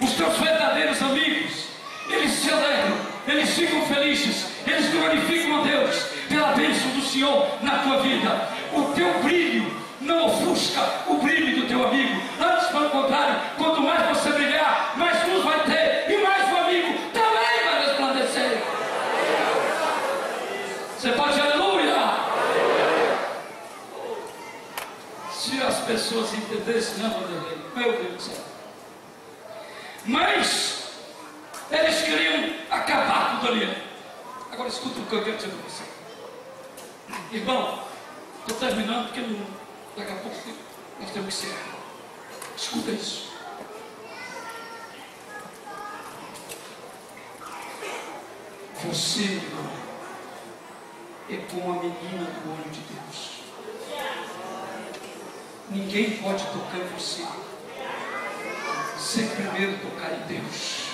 Os teus verdadeiros amigos, eles se alegram, eles ficam felizes, eles glorificam a Deus pela bênção do Senhor na tua vida. O teu brilho não ofusca o brilho do teu amigo, antes, pelo contrário, quanto mais você brilhar, mais luz vai ter, e mais o amigo também vai resplandecer. Você pode dizer aleluia? Se as pessoas entendessem, não, meu Deus do céu. Mas eles queriam acabar com Daniel. Agora escuta o que eu quero dizer para você. Irmão, estou terminando porque daqui a pouco nós temos que ser. Escuta isso. Você, irmão, é como a menina do olho de Deus. Ninguém pode tocar em você sem primeiro tocar em Deus.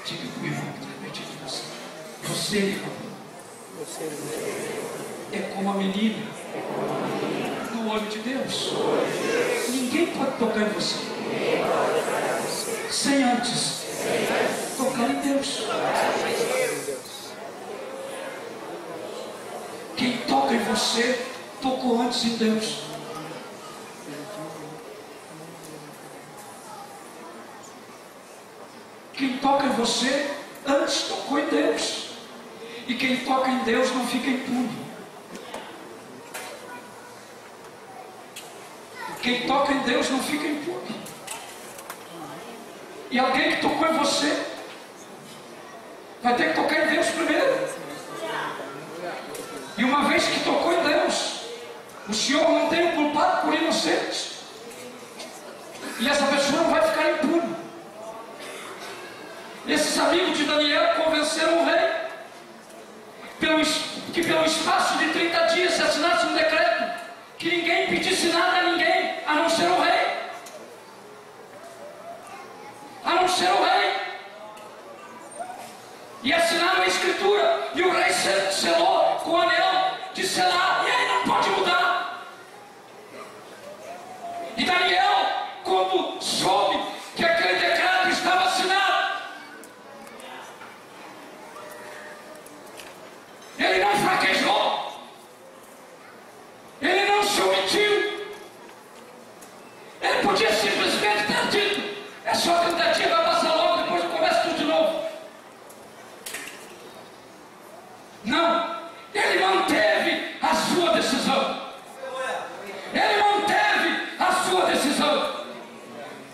Diga para o irmão que está pertinho de você: você, irmão, é como a menina no olho de Deus. Ninguém pode tocar em você sem antes tocar em Deus. Quem toca em você tocou antes em Deus. Quem toca em você antes tocou em Deus. E quem toca em Deus não fica impune. Quem toca em Deus não fica impuro. E alguém que tocou em você vai ter que tocar em Deus primeiro. E uma vez que tocou em Deus, o Senhor não tem o culpado por inocente. E essa pessoa não vai ficar impune. Esses amigos de Daniel convenceram o rei que pelo espaço de 30 dias se assinasse um decreto que ninguém pedisse nada a ninguém, a não ser o rei. A não ser o rei. E assinaram a escritura. E o rei selou com o anel de selar. E aí não pode mudar. E Daniel, quando soube que aquele decreto estava assinado, ele não fraquejou. Ele não se omitiu. Ele podia simplesmente ter dito: é só tentativa, vai passar logo, depois começa tudo de novo. Não, ele manteve a sua decisão. Ele manteve a sua decisão.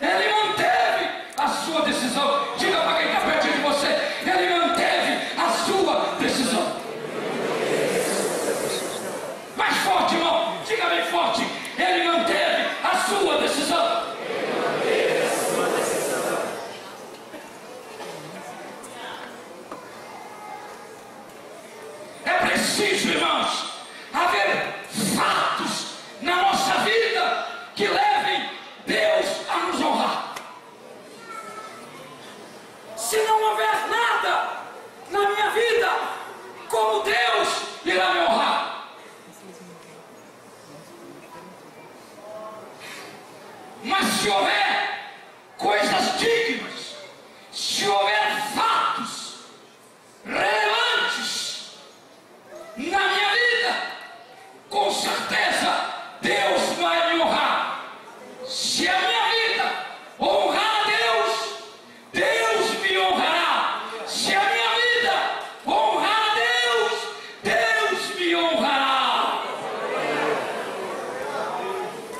Ele manteve a sua decisão. Diga para quem está perto de você: ele manteve a sua decisão. Mais forte, irmão. Diga bem forte: ele manteve a sua decisão. É preciso, irmãos, haver fatos na nossa vida que levem Deus a nos honrar. Se não houver nada na minha vida, como Deus irá me honrar? Mas se houver coisas dignas, se houver fatos relevantes na minha vida, com certeza Deus vai me honrar. Se a minha vida honrar a Deus, Deus me honrará. Se a minha vida honrar a Deus, Deus me honrará.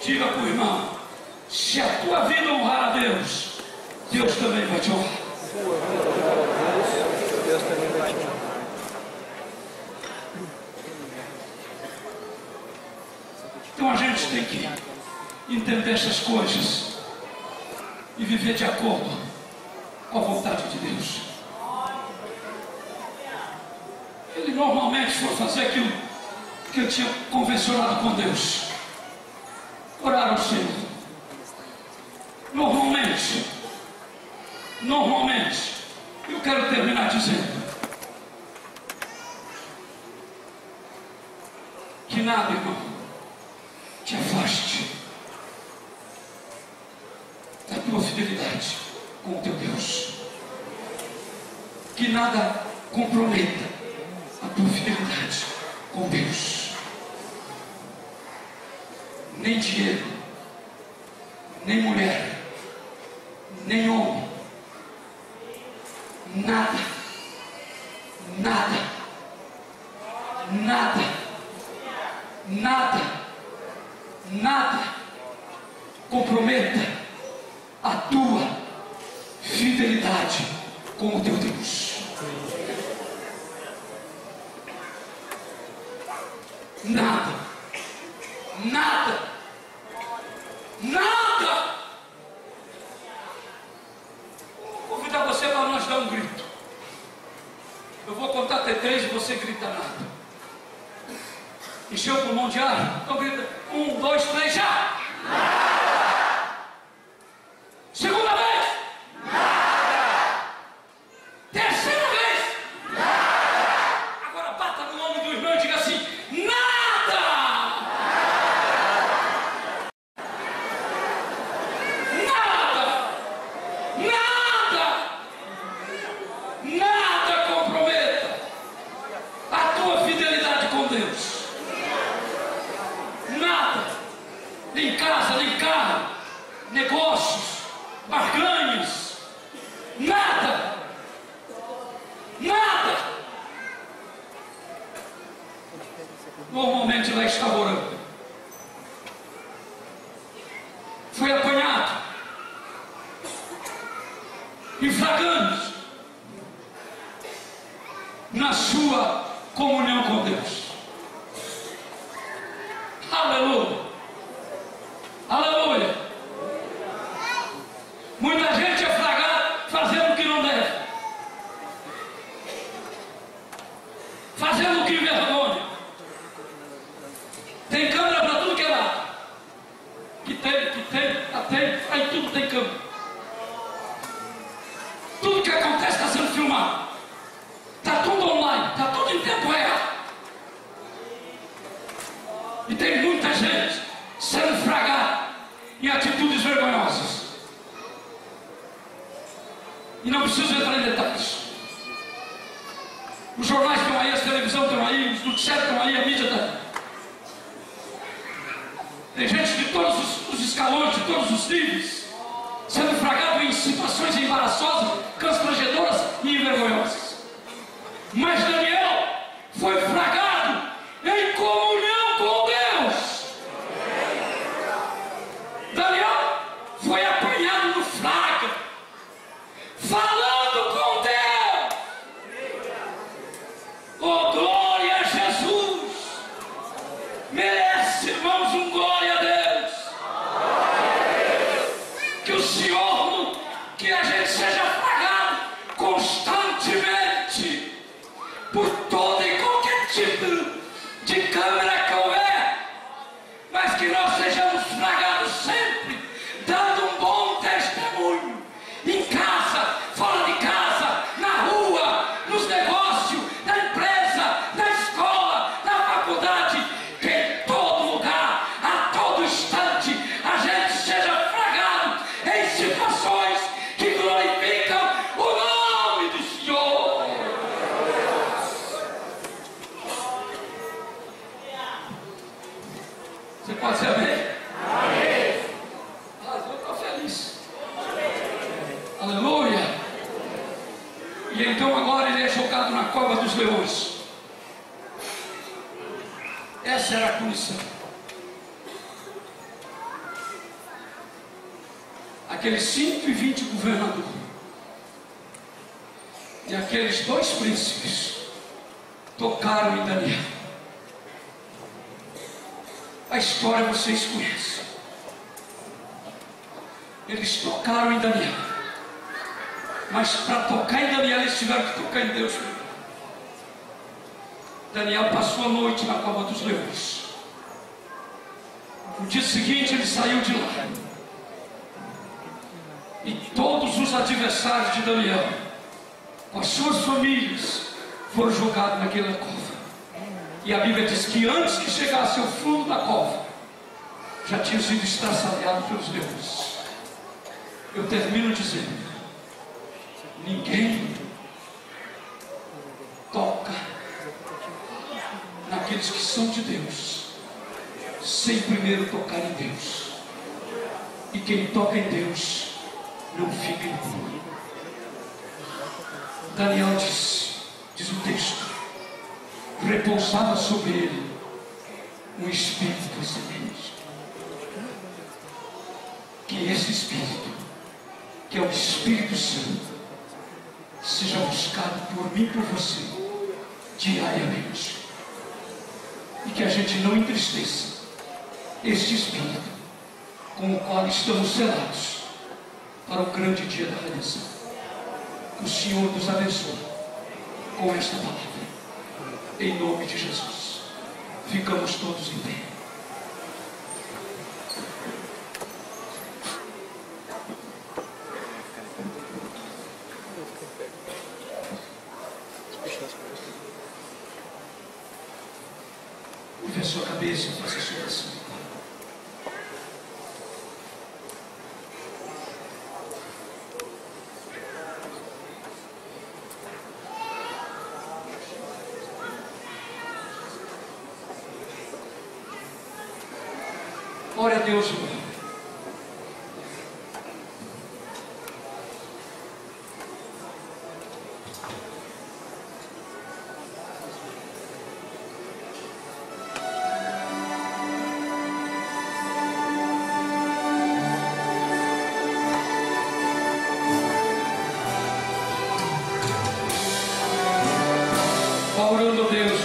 Diga para o irmão: se a tua vida honrar a Deus, Deus também vai te honrar. Deus também vai te honrar. Então a gente tem que entender essas coisas e viver de acordo com a vontade de Deus. Ele normalmente foi fazer aquilo que ele tinha convencionado com Deus: orar ao Senhor. Normalmente, eu quero terminar dizendo que nada, irmão, te afaste da tua fidelidade com o teu Deus. Que nada comprometa a tua fidelidade com Deus. Nem dinheiro, nem mulher, nem homem, nada, nada, nada, nada, nada comprometa a tua fidelidade com o teu Deus. Nada, nada, nada. Vou convidar você para nós dar um grito. Eu vou contar até 3 e você grita nada. Encheu o pulmão de ar? Então grita: 1, 2, 3, já! Nada! Segunda vez! Nada! Terceira vez! Nada! Agora bata no ombro do irmão e diga assim: nada! Nada! Nada! Nada comprometa a tua fidelidade com Deus. Nada, nem casa, nem carro, negócios, barganhas, nada, nada. Normalmente vai estar orando. na sua comunhão com Deus. Aleluia! Aleluia! Muita gente é fragada fazendo o que não deve, fazendo o que envergonha. Tem câmera para tudo que é lado. Aí tudo tem câmera. Tudo que acontece está sendo filmado. Está tudo online, está tudo em tempo real. E tem muita gente sendo fragada em atitudes vergonhosas. E não preciso entrar em detalhes. Os jornais estão aí, as televisões estão aí, os noticiários estão aí, a mídia está aí. Tem gente de todos os escalões, de todos os níveis, sendo fragado em situações embaraçosas, constrangedoras e envergonhosas. Mas Daniel foi fragado em comunhão com Deus. Daniel foi apanhado no flagra, falando com Deus. Oh, glória a Jesus! Merece, irmãos, um glória a Deus. Que o Senhor, que a gente seja fragado constantemente por todo e qualquer tipo de câmera que houver, mas que nós sejamos fragados sempre, dando um bom testemunho, em casa, fora de casa, na rua, nos negócios, na empresa, na escola, na faculdade, que em todo lugar, a todo instante, a gente seja fragado em situações que glorificam o nome do Senhor. Você pode ser amém? Amém. Eu estou feliz. Aleluia. E então agora ele é jogado na cova dos leões. Essa era a punição. Aqueles 120 governadores e aqueles 2 príncipes tocaram em Daniel. A história vocês conhecem. Eles tocaram em Daniel, mas para tocar em Daniel eles tiveram que tocar em Deus. Daniel passou a noite na cova dos leões. No dia seguinte ele saiu de lá, e todos os adversários de Daniel, com as suas famílias, foram jogados naquela cova. E a Bíblia diz que antes que chegasse ao fundo da cova, já tinha sido estraçalhado pelos leões. Eu termino dizendo: ninguém toca naqueles que são de Deus sem primeiro tocar em Deus. E quem toca em Deus não fica impune. Daniel diz o texto, repousava sobre ele um espírito excelente. Que esse espírito, que é o Espírito Santo, seja buscado por mim e por você diariamente, e que a gente não entristeça este espírito com o qual estamos selados para o grande dia da redenção. Que o Senhor nos abençoe com esta palavra, em nome de Jesus. Ficamos todos em pé. Curve a sua cabeça e faça a sua oração. Glória a Deus, irmão. Está orando a Deus.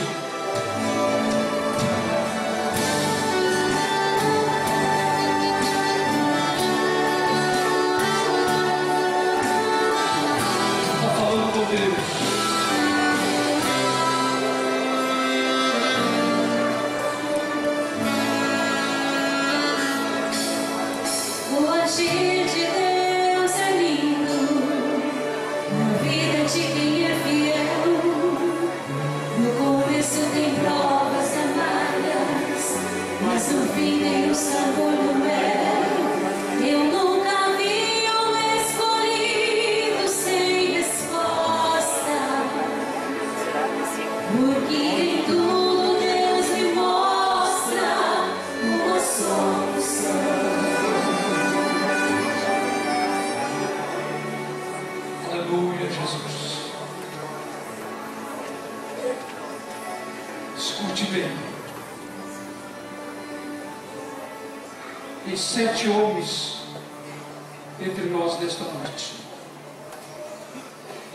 Está falando com Deus. O agir de Deus é lindo na vida de quem é fiel. No começo tem provas amargas, mas no fim tem o sabor do mel. Eu nunca vi um escolhido sem resposta, porque em tudo Deus me mostra uma solução. Aleluia, Jesus. Escute bem. Tem 7 homens entre nós nesta noite.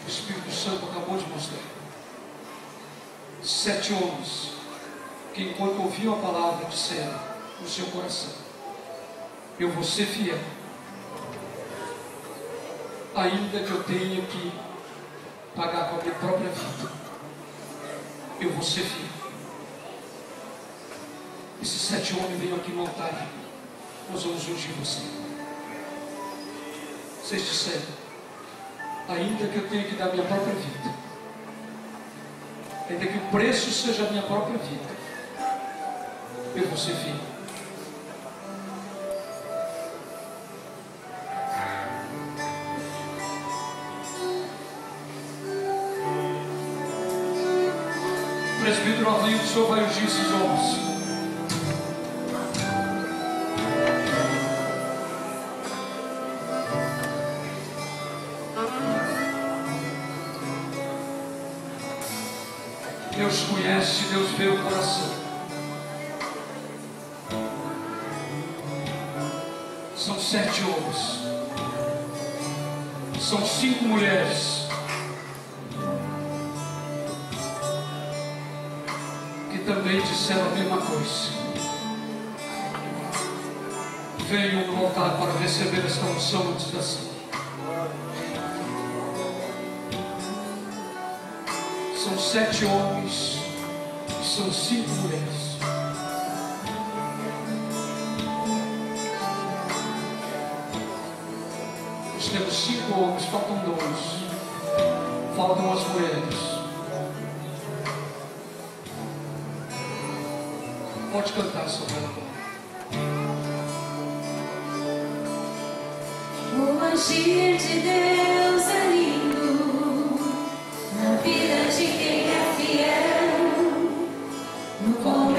O Espírito Santo acabou de mostrar. 7 homens que, enquanto ouviam a palavra, disseram no seu coração: eu vou ser fiel, ainda que eu tenha que pagar com a minha própria vida. Eu vou ser fiel. Esses 7 homens venham aqui no altar. Nós vamos ungir você. Vocês disseram: ainda que eu tenha que dar minha própria vida, ainda que o preço seja a minha própria vida, eu vou ser fiel. Presbítero Arlindo, o Senhor vai ungir esses homens. Deus conhece, Deus vê o coração. São 7 homens. São 5 mulheres que também disseram a mesma coisa. Venham no altar para receber esta unção antes da ceia. São 7 homens e são 5 mulheres. Nós temos 5 homens, faltam 2. Faltam as mulheres. Pode cantar sobre ela. O agir de Deus é lindo na vida de quem é fiel. No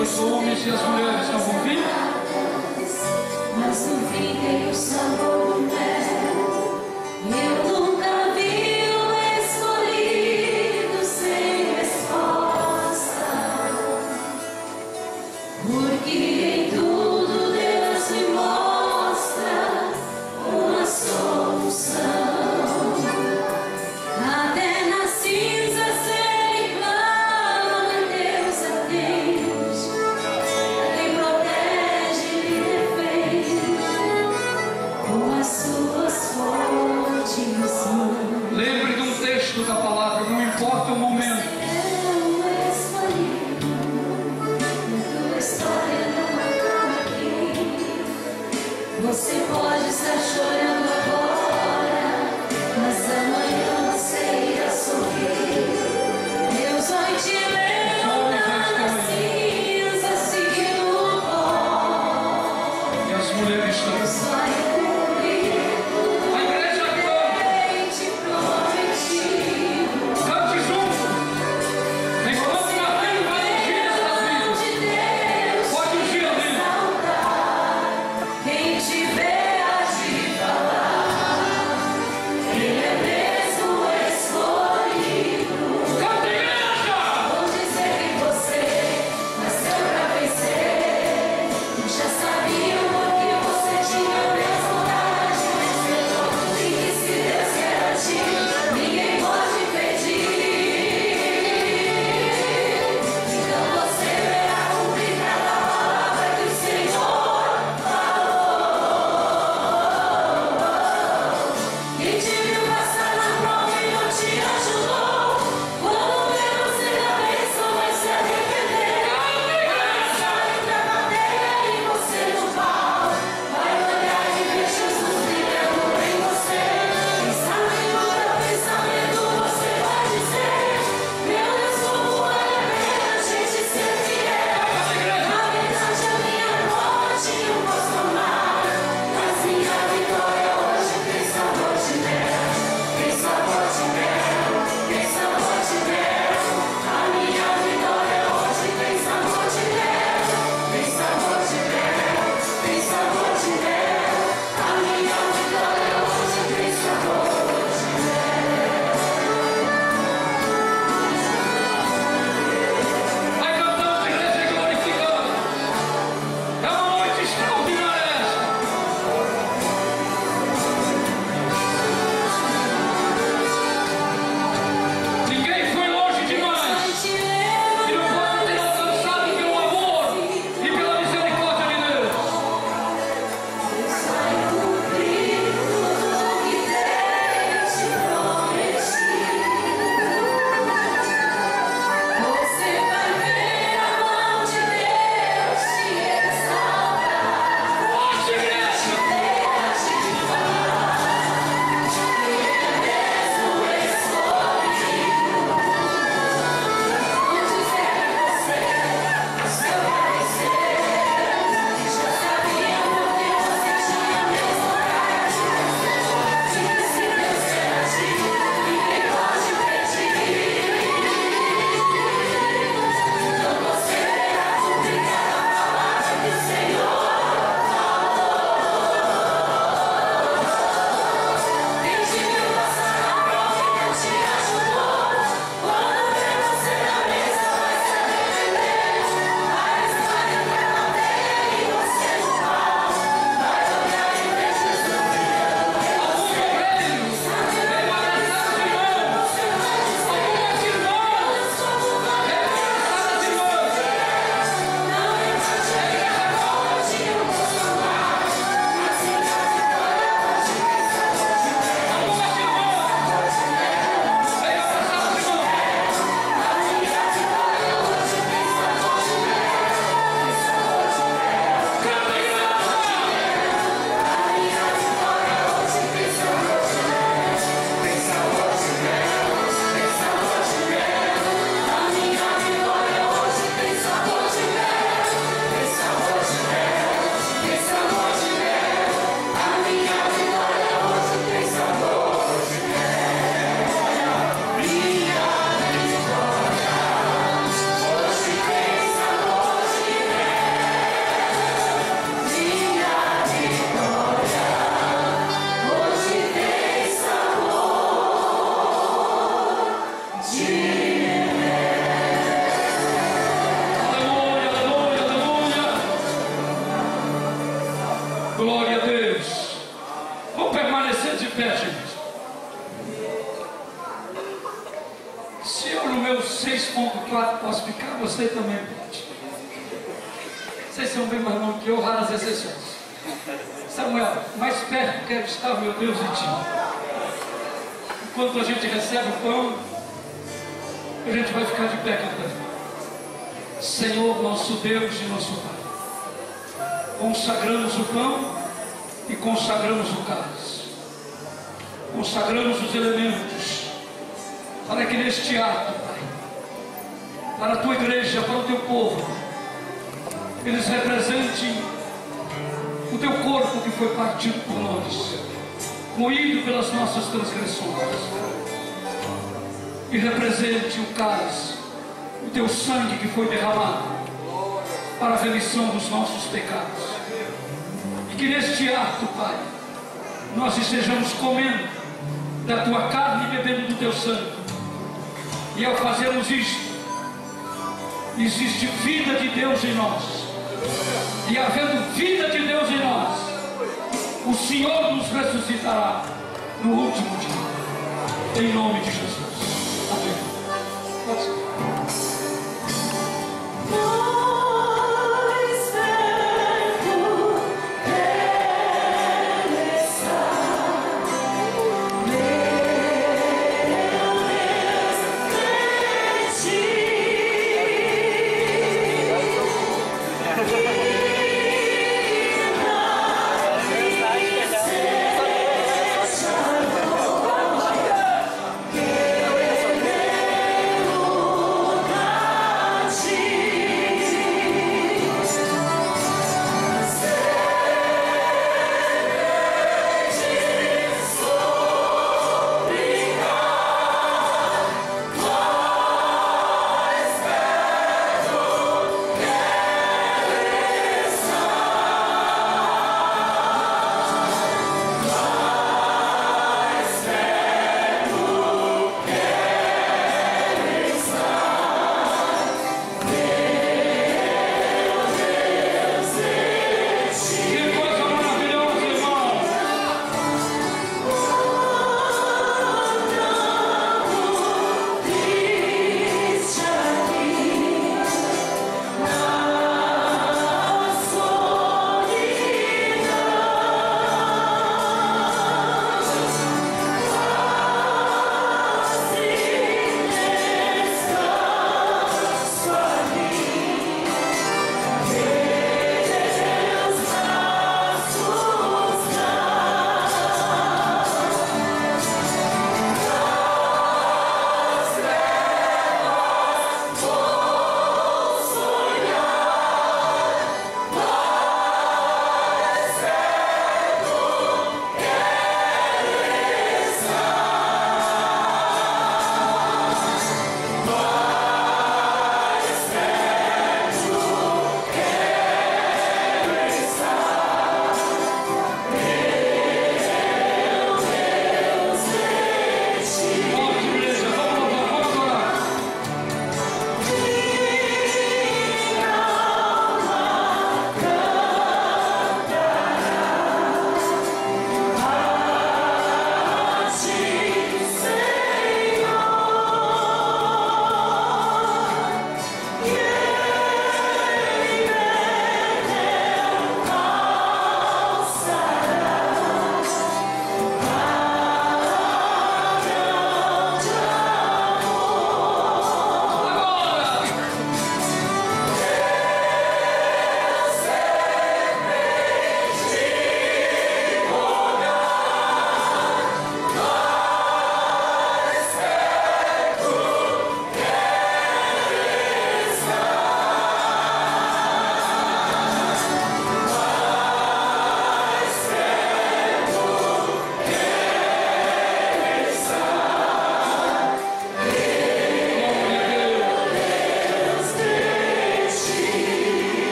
Os homens e as mulheres não vão vir? mas no fim tem o sabor do mel. Eu nunca vi um escolhido sem resposta, porque em tudo Deus me mostra uma solução. Até nas cinzas Ele clama, Deus atende, Ele protege e defende com as suas fortes mãos. Lembre de um texto da palavra, não importa o momento. É um escolhido, tua história não acaba aqui. Você pode estar chorando agora, mas amanhã você irá sorrir. Deus vai te levantar das cinzas e do pó. E as mulheres Deus estão. vai cumprir A igreja o que te prometido. cante junto. Aleluia, aleluia, aleluia. Glória a Deus. Vamos permanecer de pé, gente. Se eu no meu 6.4 posso ficar, você também pode. Vocês são bem mais longos que eu, raras exceções. Samuel, mais perto quero estar, meu Deus, de ti. Enquanto a gente recebe o pão, a gente vai ficar de pé cantando. Senhor, nosso Deus e nosso Pai, consagramos o pão e consagramos o cálice. Consagramos os elementos para que neste ato, Pai, para a tua igreja, para o teu povo, eles representem o teu corpo que foi partido por nós, moído pelas nossas transgressões, e represente o cálice, o teu sangue que foi derramado para a remissão dos nossos pecados. E que neste ato, Pai, nós estejamos comendo da tua carne e bebendo do teu sangue. E ao fazermos isto, existe vida de Deus em nós. E havendo vida de Deus em nós, o Senhor nos ressuscitará no último dia. Em nome de Jesus. Amém. Pode ser. Yeah.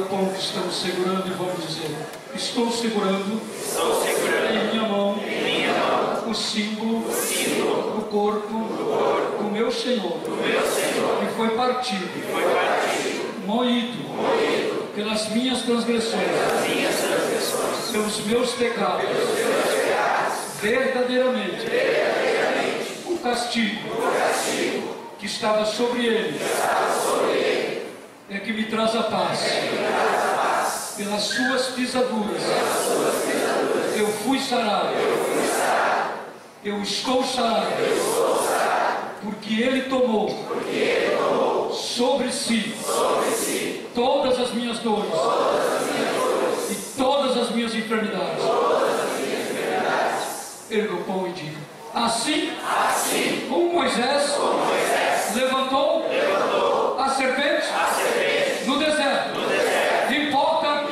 pão que estamos segurando e vamos dizer: estou segurando em minha mão o símbolo do corpo do meu Senhor, que foi partido, moído pelas minhas transgressões, pelos meus pecados. Verdadeiramente, o castigo que estava sobre ele é que me traz a paz. Pelas suas pisaduras eu fui sarado. Eu estou sarado, porque ele tomou sobre si todas as minhas dores e todas as minhas enfermidades. Erga o pão e diga: assim como Moisés levantou a serpente no deserto, importa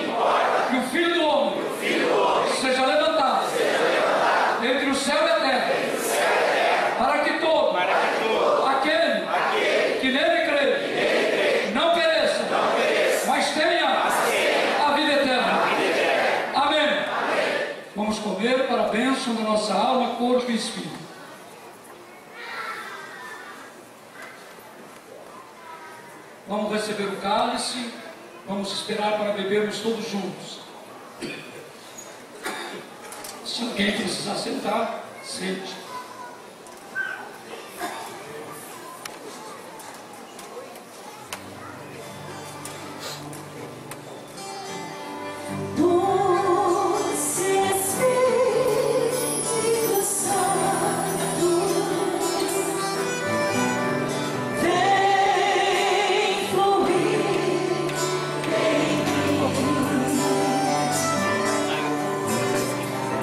que o Filho do Homem seja levantado entre o céu e a terra, para que todo aquele que nele crê não pereça, mas tenha a vida eterna. Amém. Vamos comer para a bênção da nossa alma, corpo e espírito. Vamos receber o cálice. Vamos esperar para bebermos todos juntos. Se alguém precisar sentar, sente.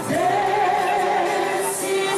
Desce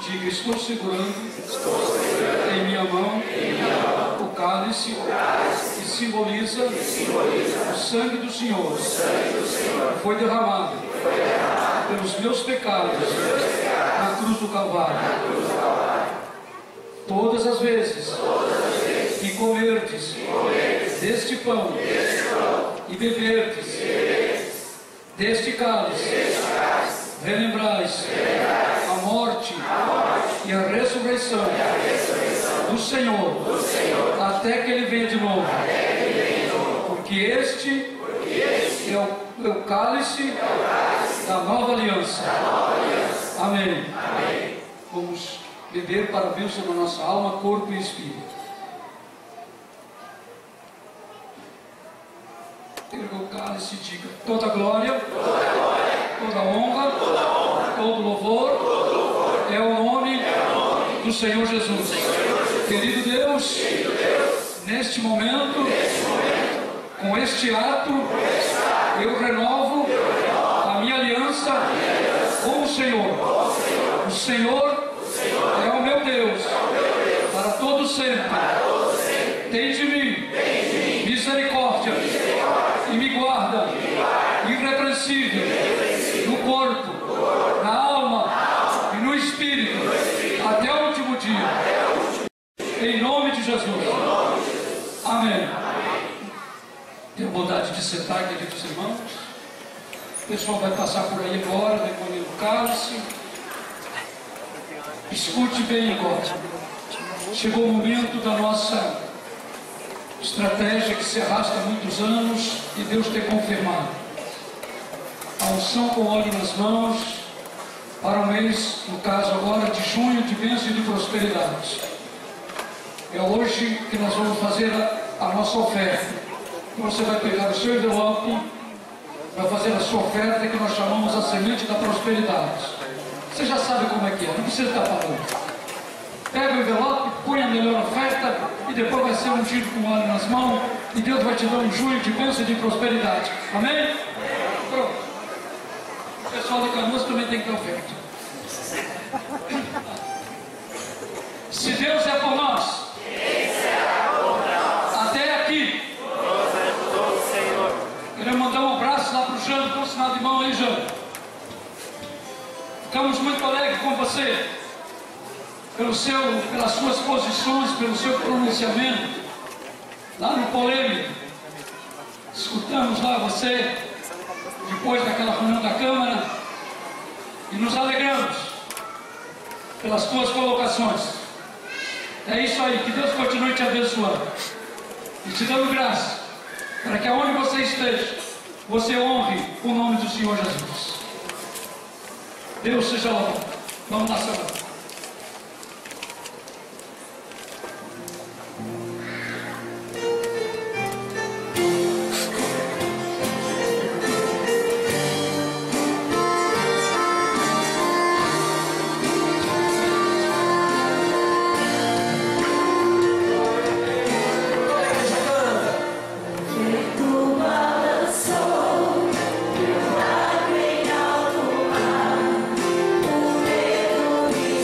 Diga, estou segurando em minha mão o cálice que simboliza o sangue do Senhor, que foi derramado pelos meus pecados na cruz do Calvário. Todas as vezes que comerdes deste pão e beberdes deste cálice, relembrais a morte e a ressurreição do Senhor, até que Ele venha de novo. Porque este é o cálice da nova aliança. Amém. Vamos beber para a bênção da nossa alma, corpo e espírito. Erga o cálice e diga: toda glória, toda honra, todo louvor é o nome do Senhor Jesus. Querido Deus, neste momento, com este ato, eu renovo a minha aliança com o Senhor. O Senhor é o meu Deus para todo sempre. Tem de mim misericórdia e me guarda irrepreensível no corpo, na alma e no espírito até o último dia. Em nome de Jesus. Amém. Tenho vontade de sentar, queridos irmãos. O pessoal vai passar por aí agora, vai comer o cálice. Escute bem agora. Chegou o momento da nossa estratégia que se arrasta há muitos anos e Deus tem confirmado. A unção com óleo nas mãos para o mês, no caso agora, de junho, de bênção e de prosperidade. É hoje que nós vamos fazer a nossa oferta. Você vai pegar o seu envelope, vai fazer a sua oferta, que nós chamamos a semente da prosperidade. Você já sabe como é que é, não precisa estar falando. Pega o envelope, põe a melhor oferta e depois vai ser ungido com óleo nas mãos e Deus vai te dar um junho de bênção e de prosperidade. Amém? Pronto. O pessoal de Canoas também tem que ter oferta. Se Deus é por nós, até aqui. Quero mandar um abraço lá para o Jânio, com o sinal de mão aí, Jânio. Ficamos muito alegres com você, pelas suas posições, pelo seu pronunciamento, lá no polêmico. Escutamos lá você, depois daquela reunião da Câmara, e nos alegramos pelas tuas colocações. É isso aí, que Deus continue te abençoando e te dando graça, para que aonde você esteja, você honre o nome do Senhor Jesus. Deus seja louvado. Vamos lá, Senhor. Balançou, e o mar bem alto mar, o medo me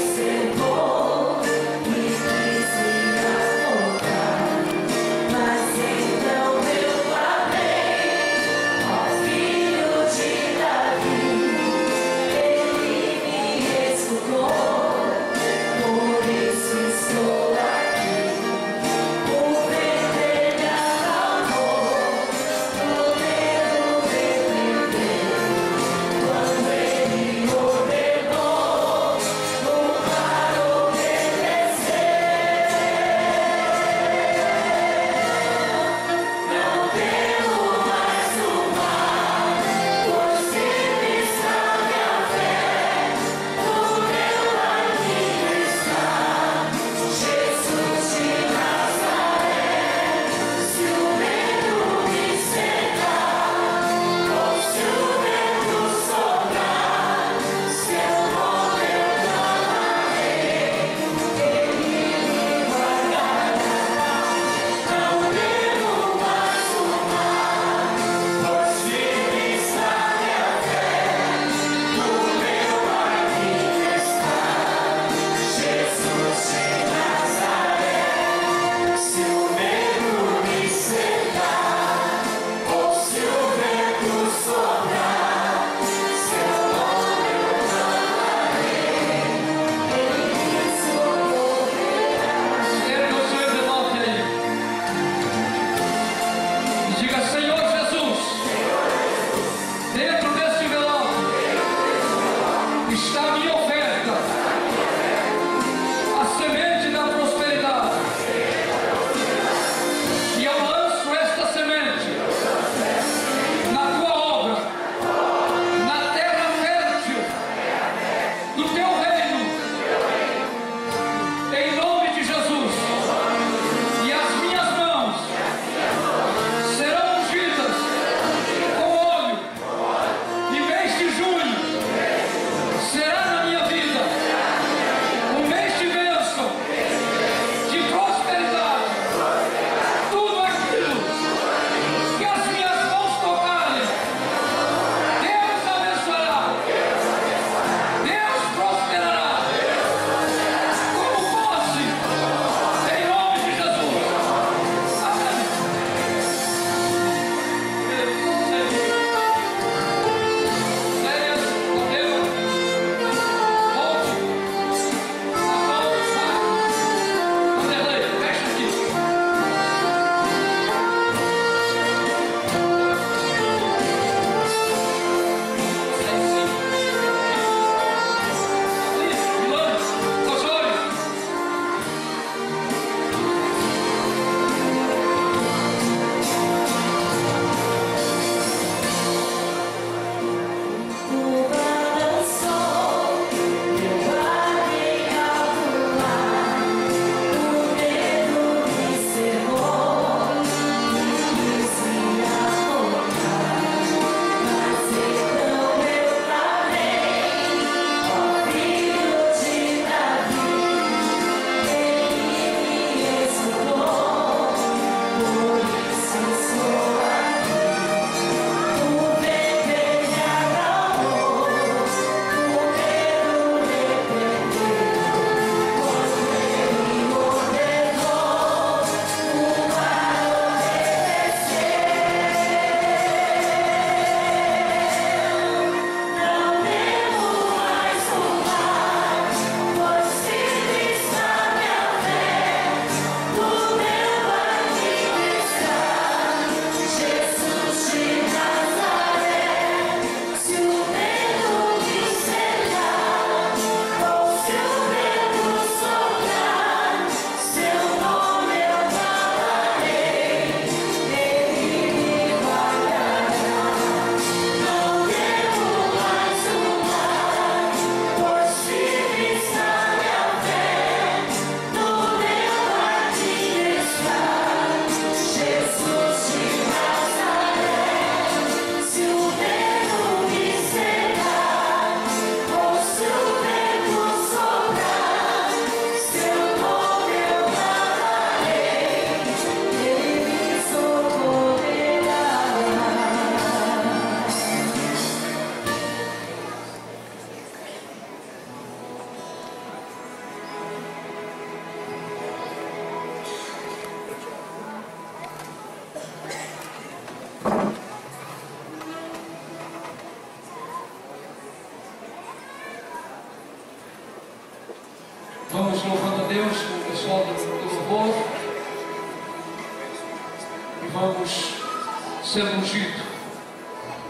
sendo ungido,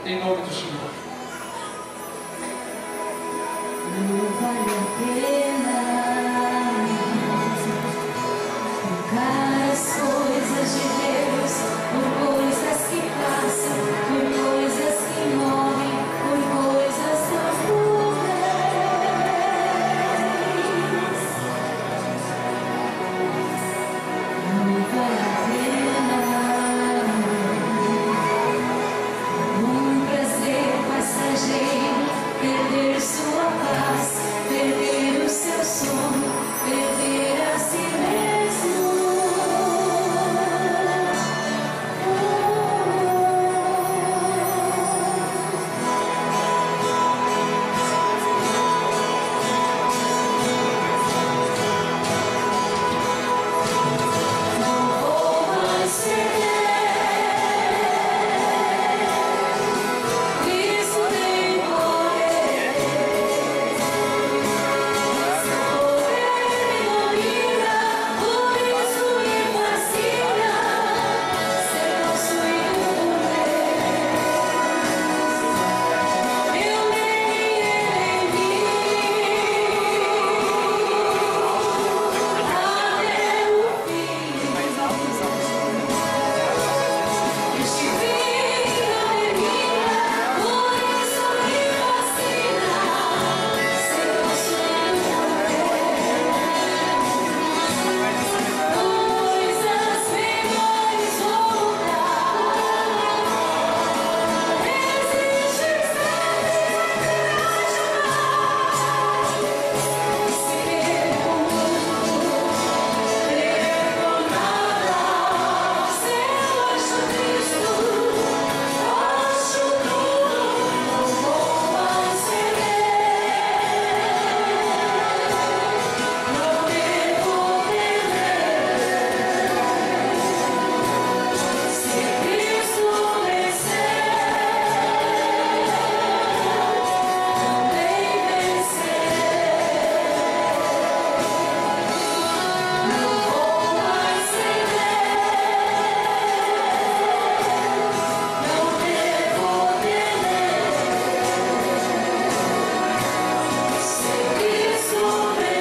em nome do Senhor. Não vale a pena trocar as coisas de Deus por coisas que passam, por coisas que morrem, por coisas tão fúteis. Não vale a pena um prazer passageiro perder sua paz, perder o seu sono, perder a si mesmo. Não vou mais ceder, isso nem poder. Por isso me fascina ser possuído por Deus. Eu nem mim até o fim. Este fim não termina, por isso me fascina ser possuído por coisas menores voltar. Existe ser nada, ser acho Cristo, acho tudo, não vou mais ceder, não devo temer. Se Cristo vencer, também vencer. Não vou mais ceder, não devo temer. Se Cristo vencer, também vencer. Não vou mais ceder, não devo temer. Se Cristo vencer,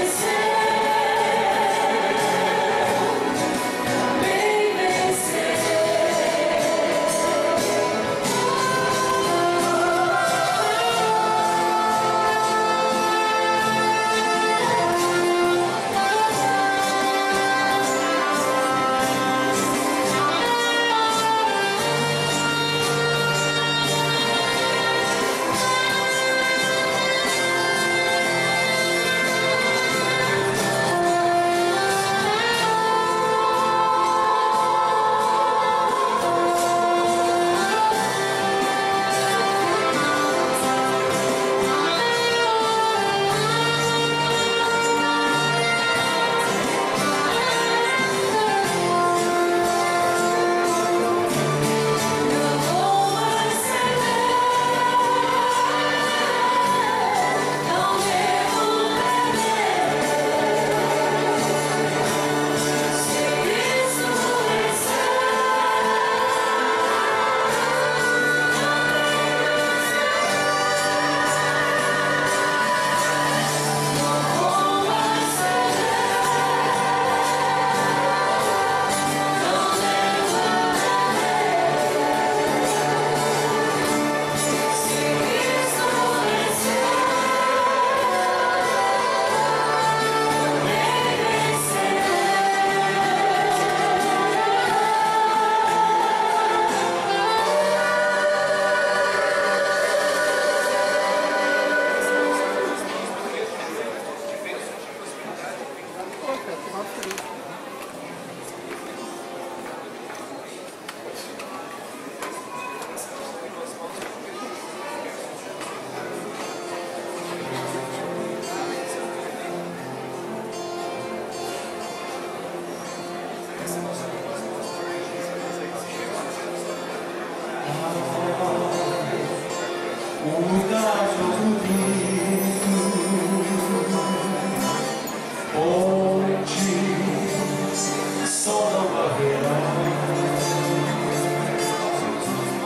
não vou mais ceder, não devo temer. Se Cristo vencer, também vencer.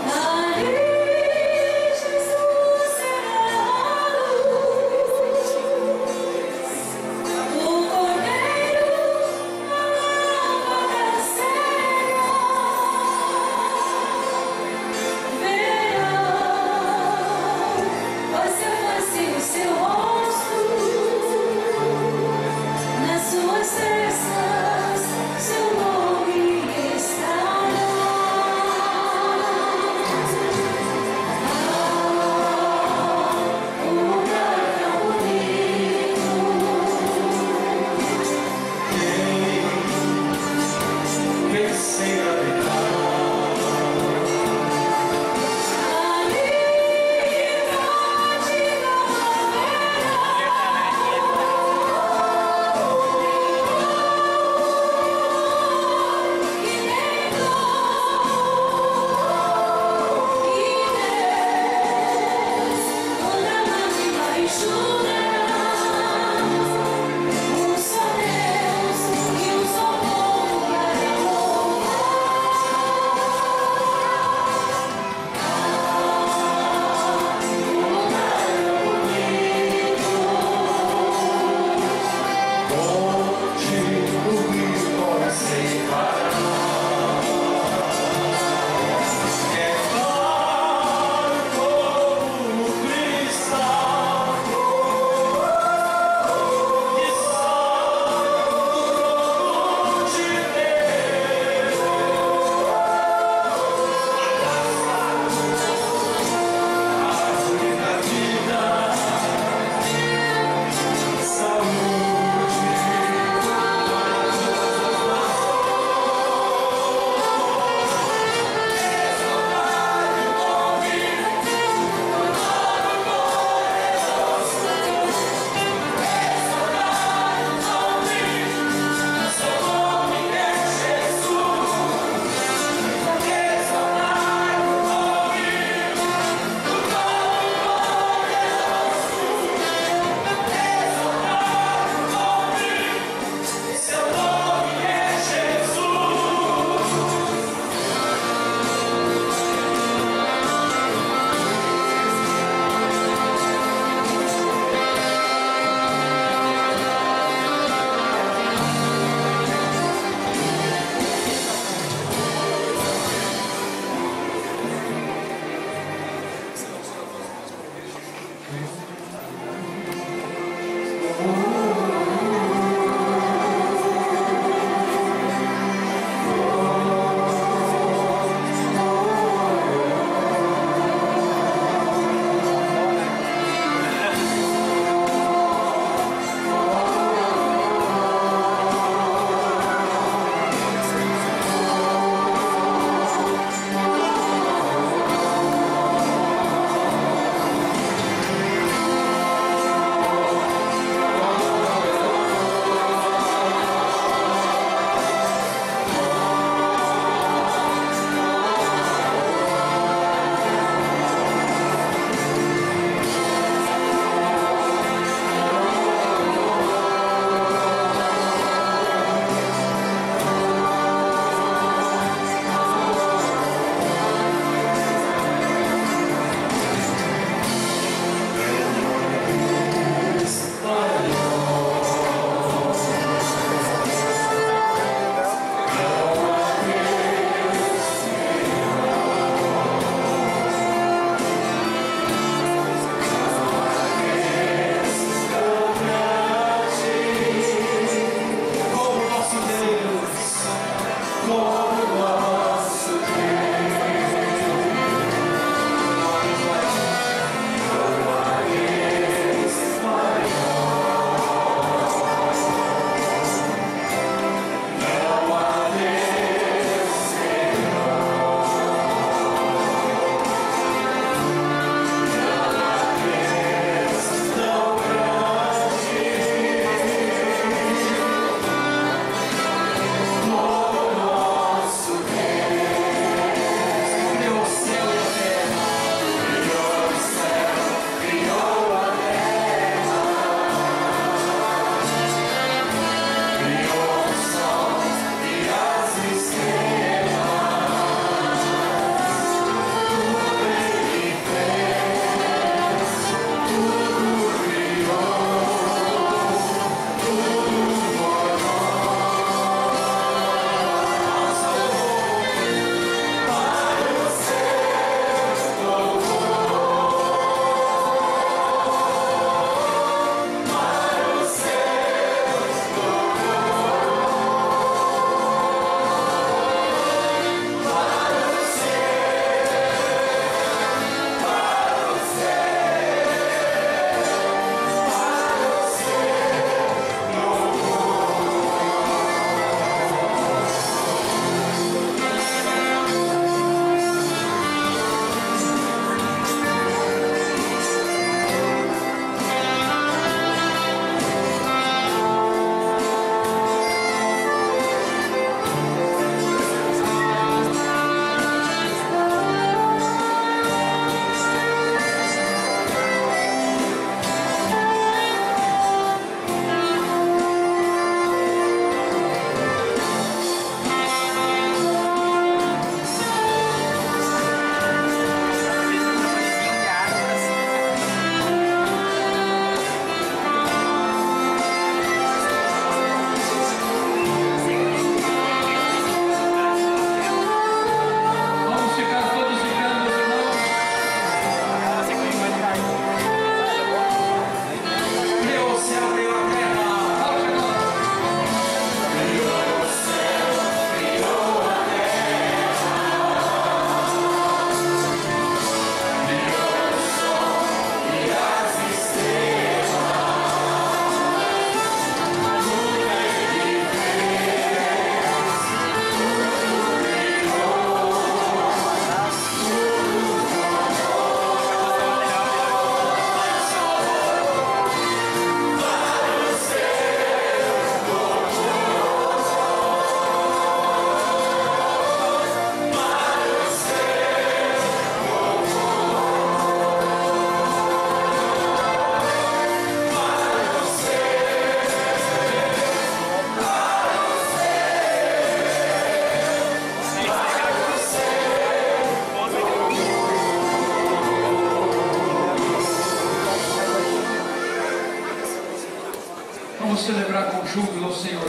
Vamos celebrar com júbilo ao Senhor.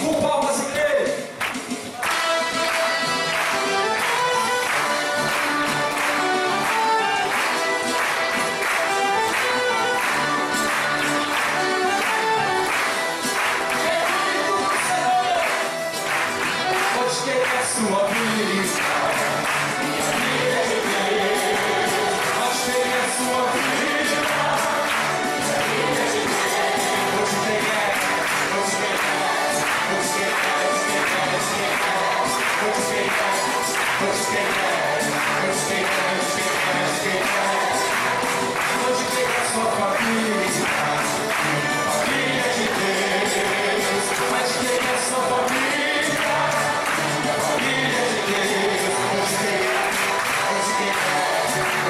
Com palmas, igreja. Hoje quem é sua vida? Minha vida é de Deus. Hoje quem é sua vida? Minha vida é de Deus. Hoje quem é? Hoje quem é? Hoje quem é? Hoje quem é? Hoje quem é? Hoje quem é? Hoje quem é? Hoje quem é? Hoje quem é sua família? Família de Deus. Mas quem é sua família? Família de Deus. Hoje quem é? Hoje quem é?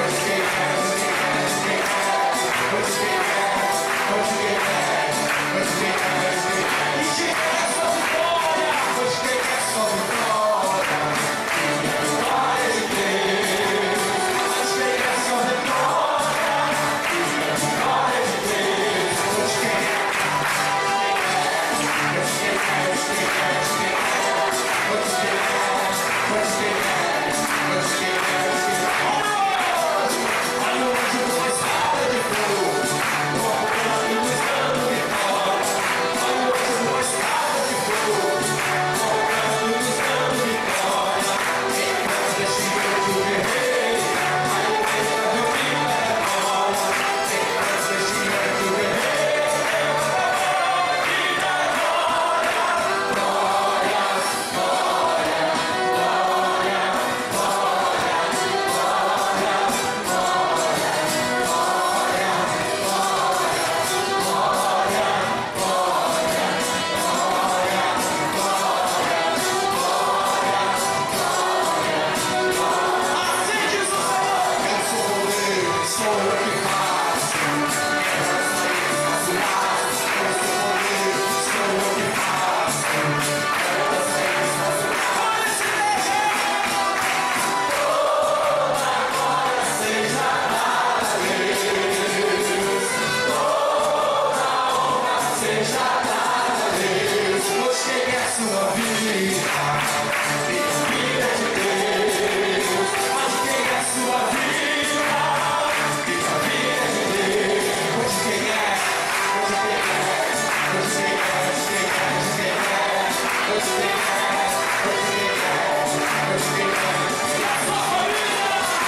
Hoje quem é? Hoje quem é? Hoje quem é? Hoje quem é? Hoje quem é? E quem é sua vitória? Hoje quem é sua vitória? Glória de Deus. Hoje quem é sua vitória? Glória de Deus. Hoje quem é? Hoje quem é? Hoje quem é? Hoje quem é? Hoje quem é? Hoje quem é? Hoje quem é? Olha o anjo com uma espada de fogo, colocando e buscando vitória. Olha o anjo com uma espada de fogo, colocando e buscando vitória. Enquanto este grande guerreiro, vai o rei da vitória é glória. Enquanto este grande guerreiro, vida é glória. Glória, glória, glória, assim diz o Senhor. Eu sou o rei, sou eu que faço. Guerras saídas laços. Eu sou o rei, sou eu que faço. Guerras saídas laços. Olha esse toda glória seja dada a Deus. Toda honra seja dada a Deus. Hoje quem é sua vida? Minha vida é de Deus. Hoje quem é sua vida? Minha vida é de Deus. Hoje quem é? Hoje quem é? Hoje quem é? Hoje quem é? Hoje quem é? Hoje quem é? Hoje quem é? Hoje quem é? E a sua família?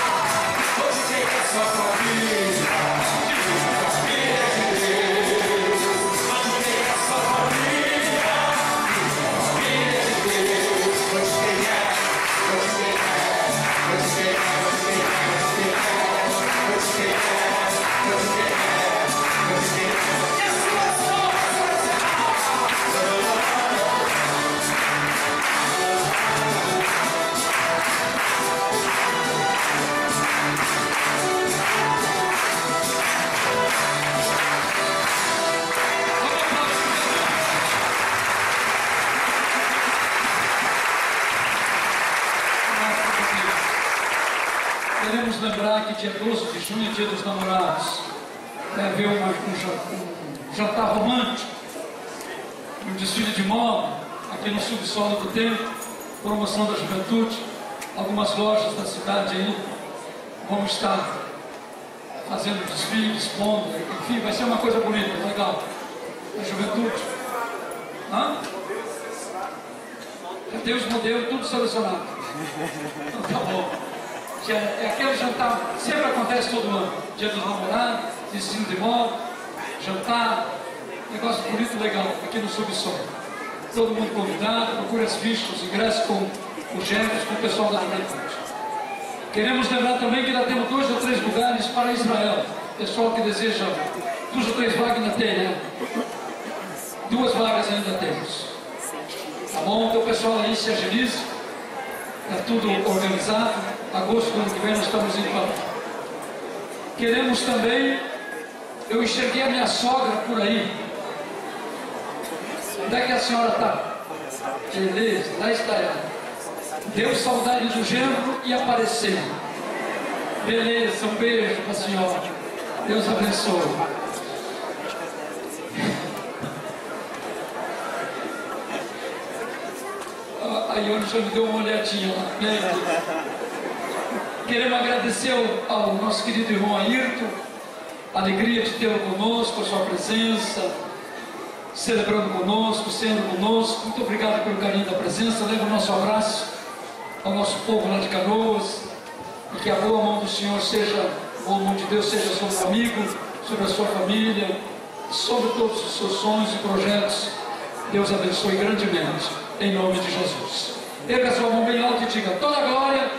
Hoje quem é sua família? Família é de Deus. Hoje quem é sua família? Família é de Deus. Hoje quem é? Hoje quem é? Hoje quem é? Hoje quem é? Hoje quem é? Hoje quem é? Hoje quem é? Hoje quem é? E as suas mãos para Queremos lembrar que dia 12 de junho é dia dos namorados. Vai haver um jantar romântico, um desfile de moda aqui no subsolo do templo, promoção da juventude. Algumas lojas da cidade aí vão estar fazendo desfile, expondo, enfim, vai ser uma coisa bonita, legal. A juventude. Hã? Já tem os modelos tudo selecionado. Então tá bom. É aquele jantar, sempre acontece todo ano. Dia dos namorados, desfile de moda, jantar, negócio bonito, legal, aqui no subsolo. Todo mundo convidado, procure as fichas, os ingressos com os Jefferson, com o pessoal da juventude. Queremos lembrar também que ainda temos 2 ou 3 lugares para Israel. Pessoal que deseja 2 ou 3 vagas ainda tem, né? 2 vagas ainda temos. Tá bom? Então o pessoal aí se agilize. Está tudo organizado. Agosto do ano que vem nós estamos indo para. Queremos também. Eu enxerguei a minha sogra por aí. Onde é que a senhora está? Beleza, lá está ela. Deu saudade do genro e apareceu. Beleza, um beijo para a senhora. Deus abençoe. A Ione já me deu uma olhadinha lá. Queremos agradecer ao nosso querido irmão Ayrton, a alegria de tê-lo conosco, a sua presença, celebrando conosco, sendo conosco. Muito obrigado pelo carinho da presença. Leva o nosso abraço ao nosso povo lá de Canoas, e que a boa mão do Senhor seja, a boa mão de Deus seja sobre o amigo, sobre a sua família, sobre todos os seus sonhos e projetos. Deus abençoe grandemente, em nome de Jesus. Erga a sua mão bem alta e diga: toda glória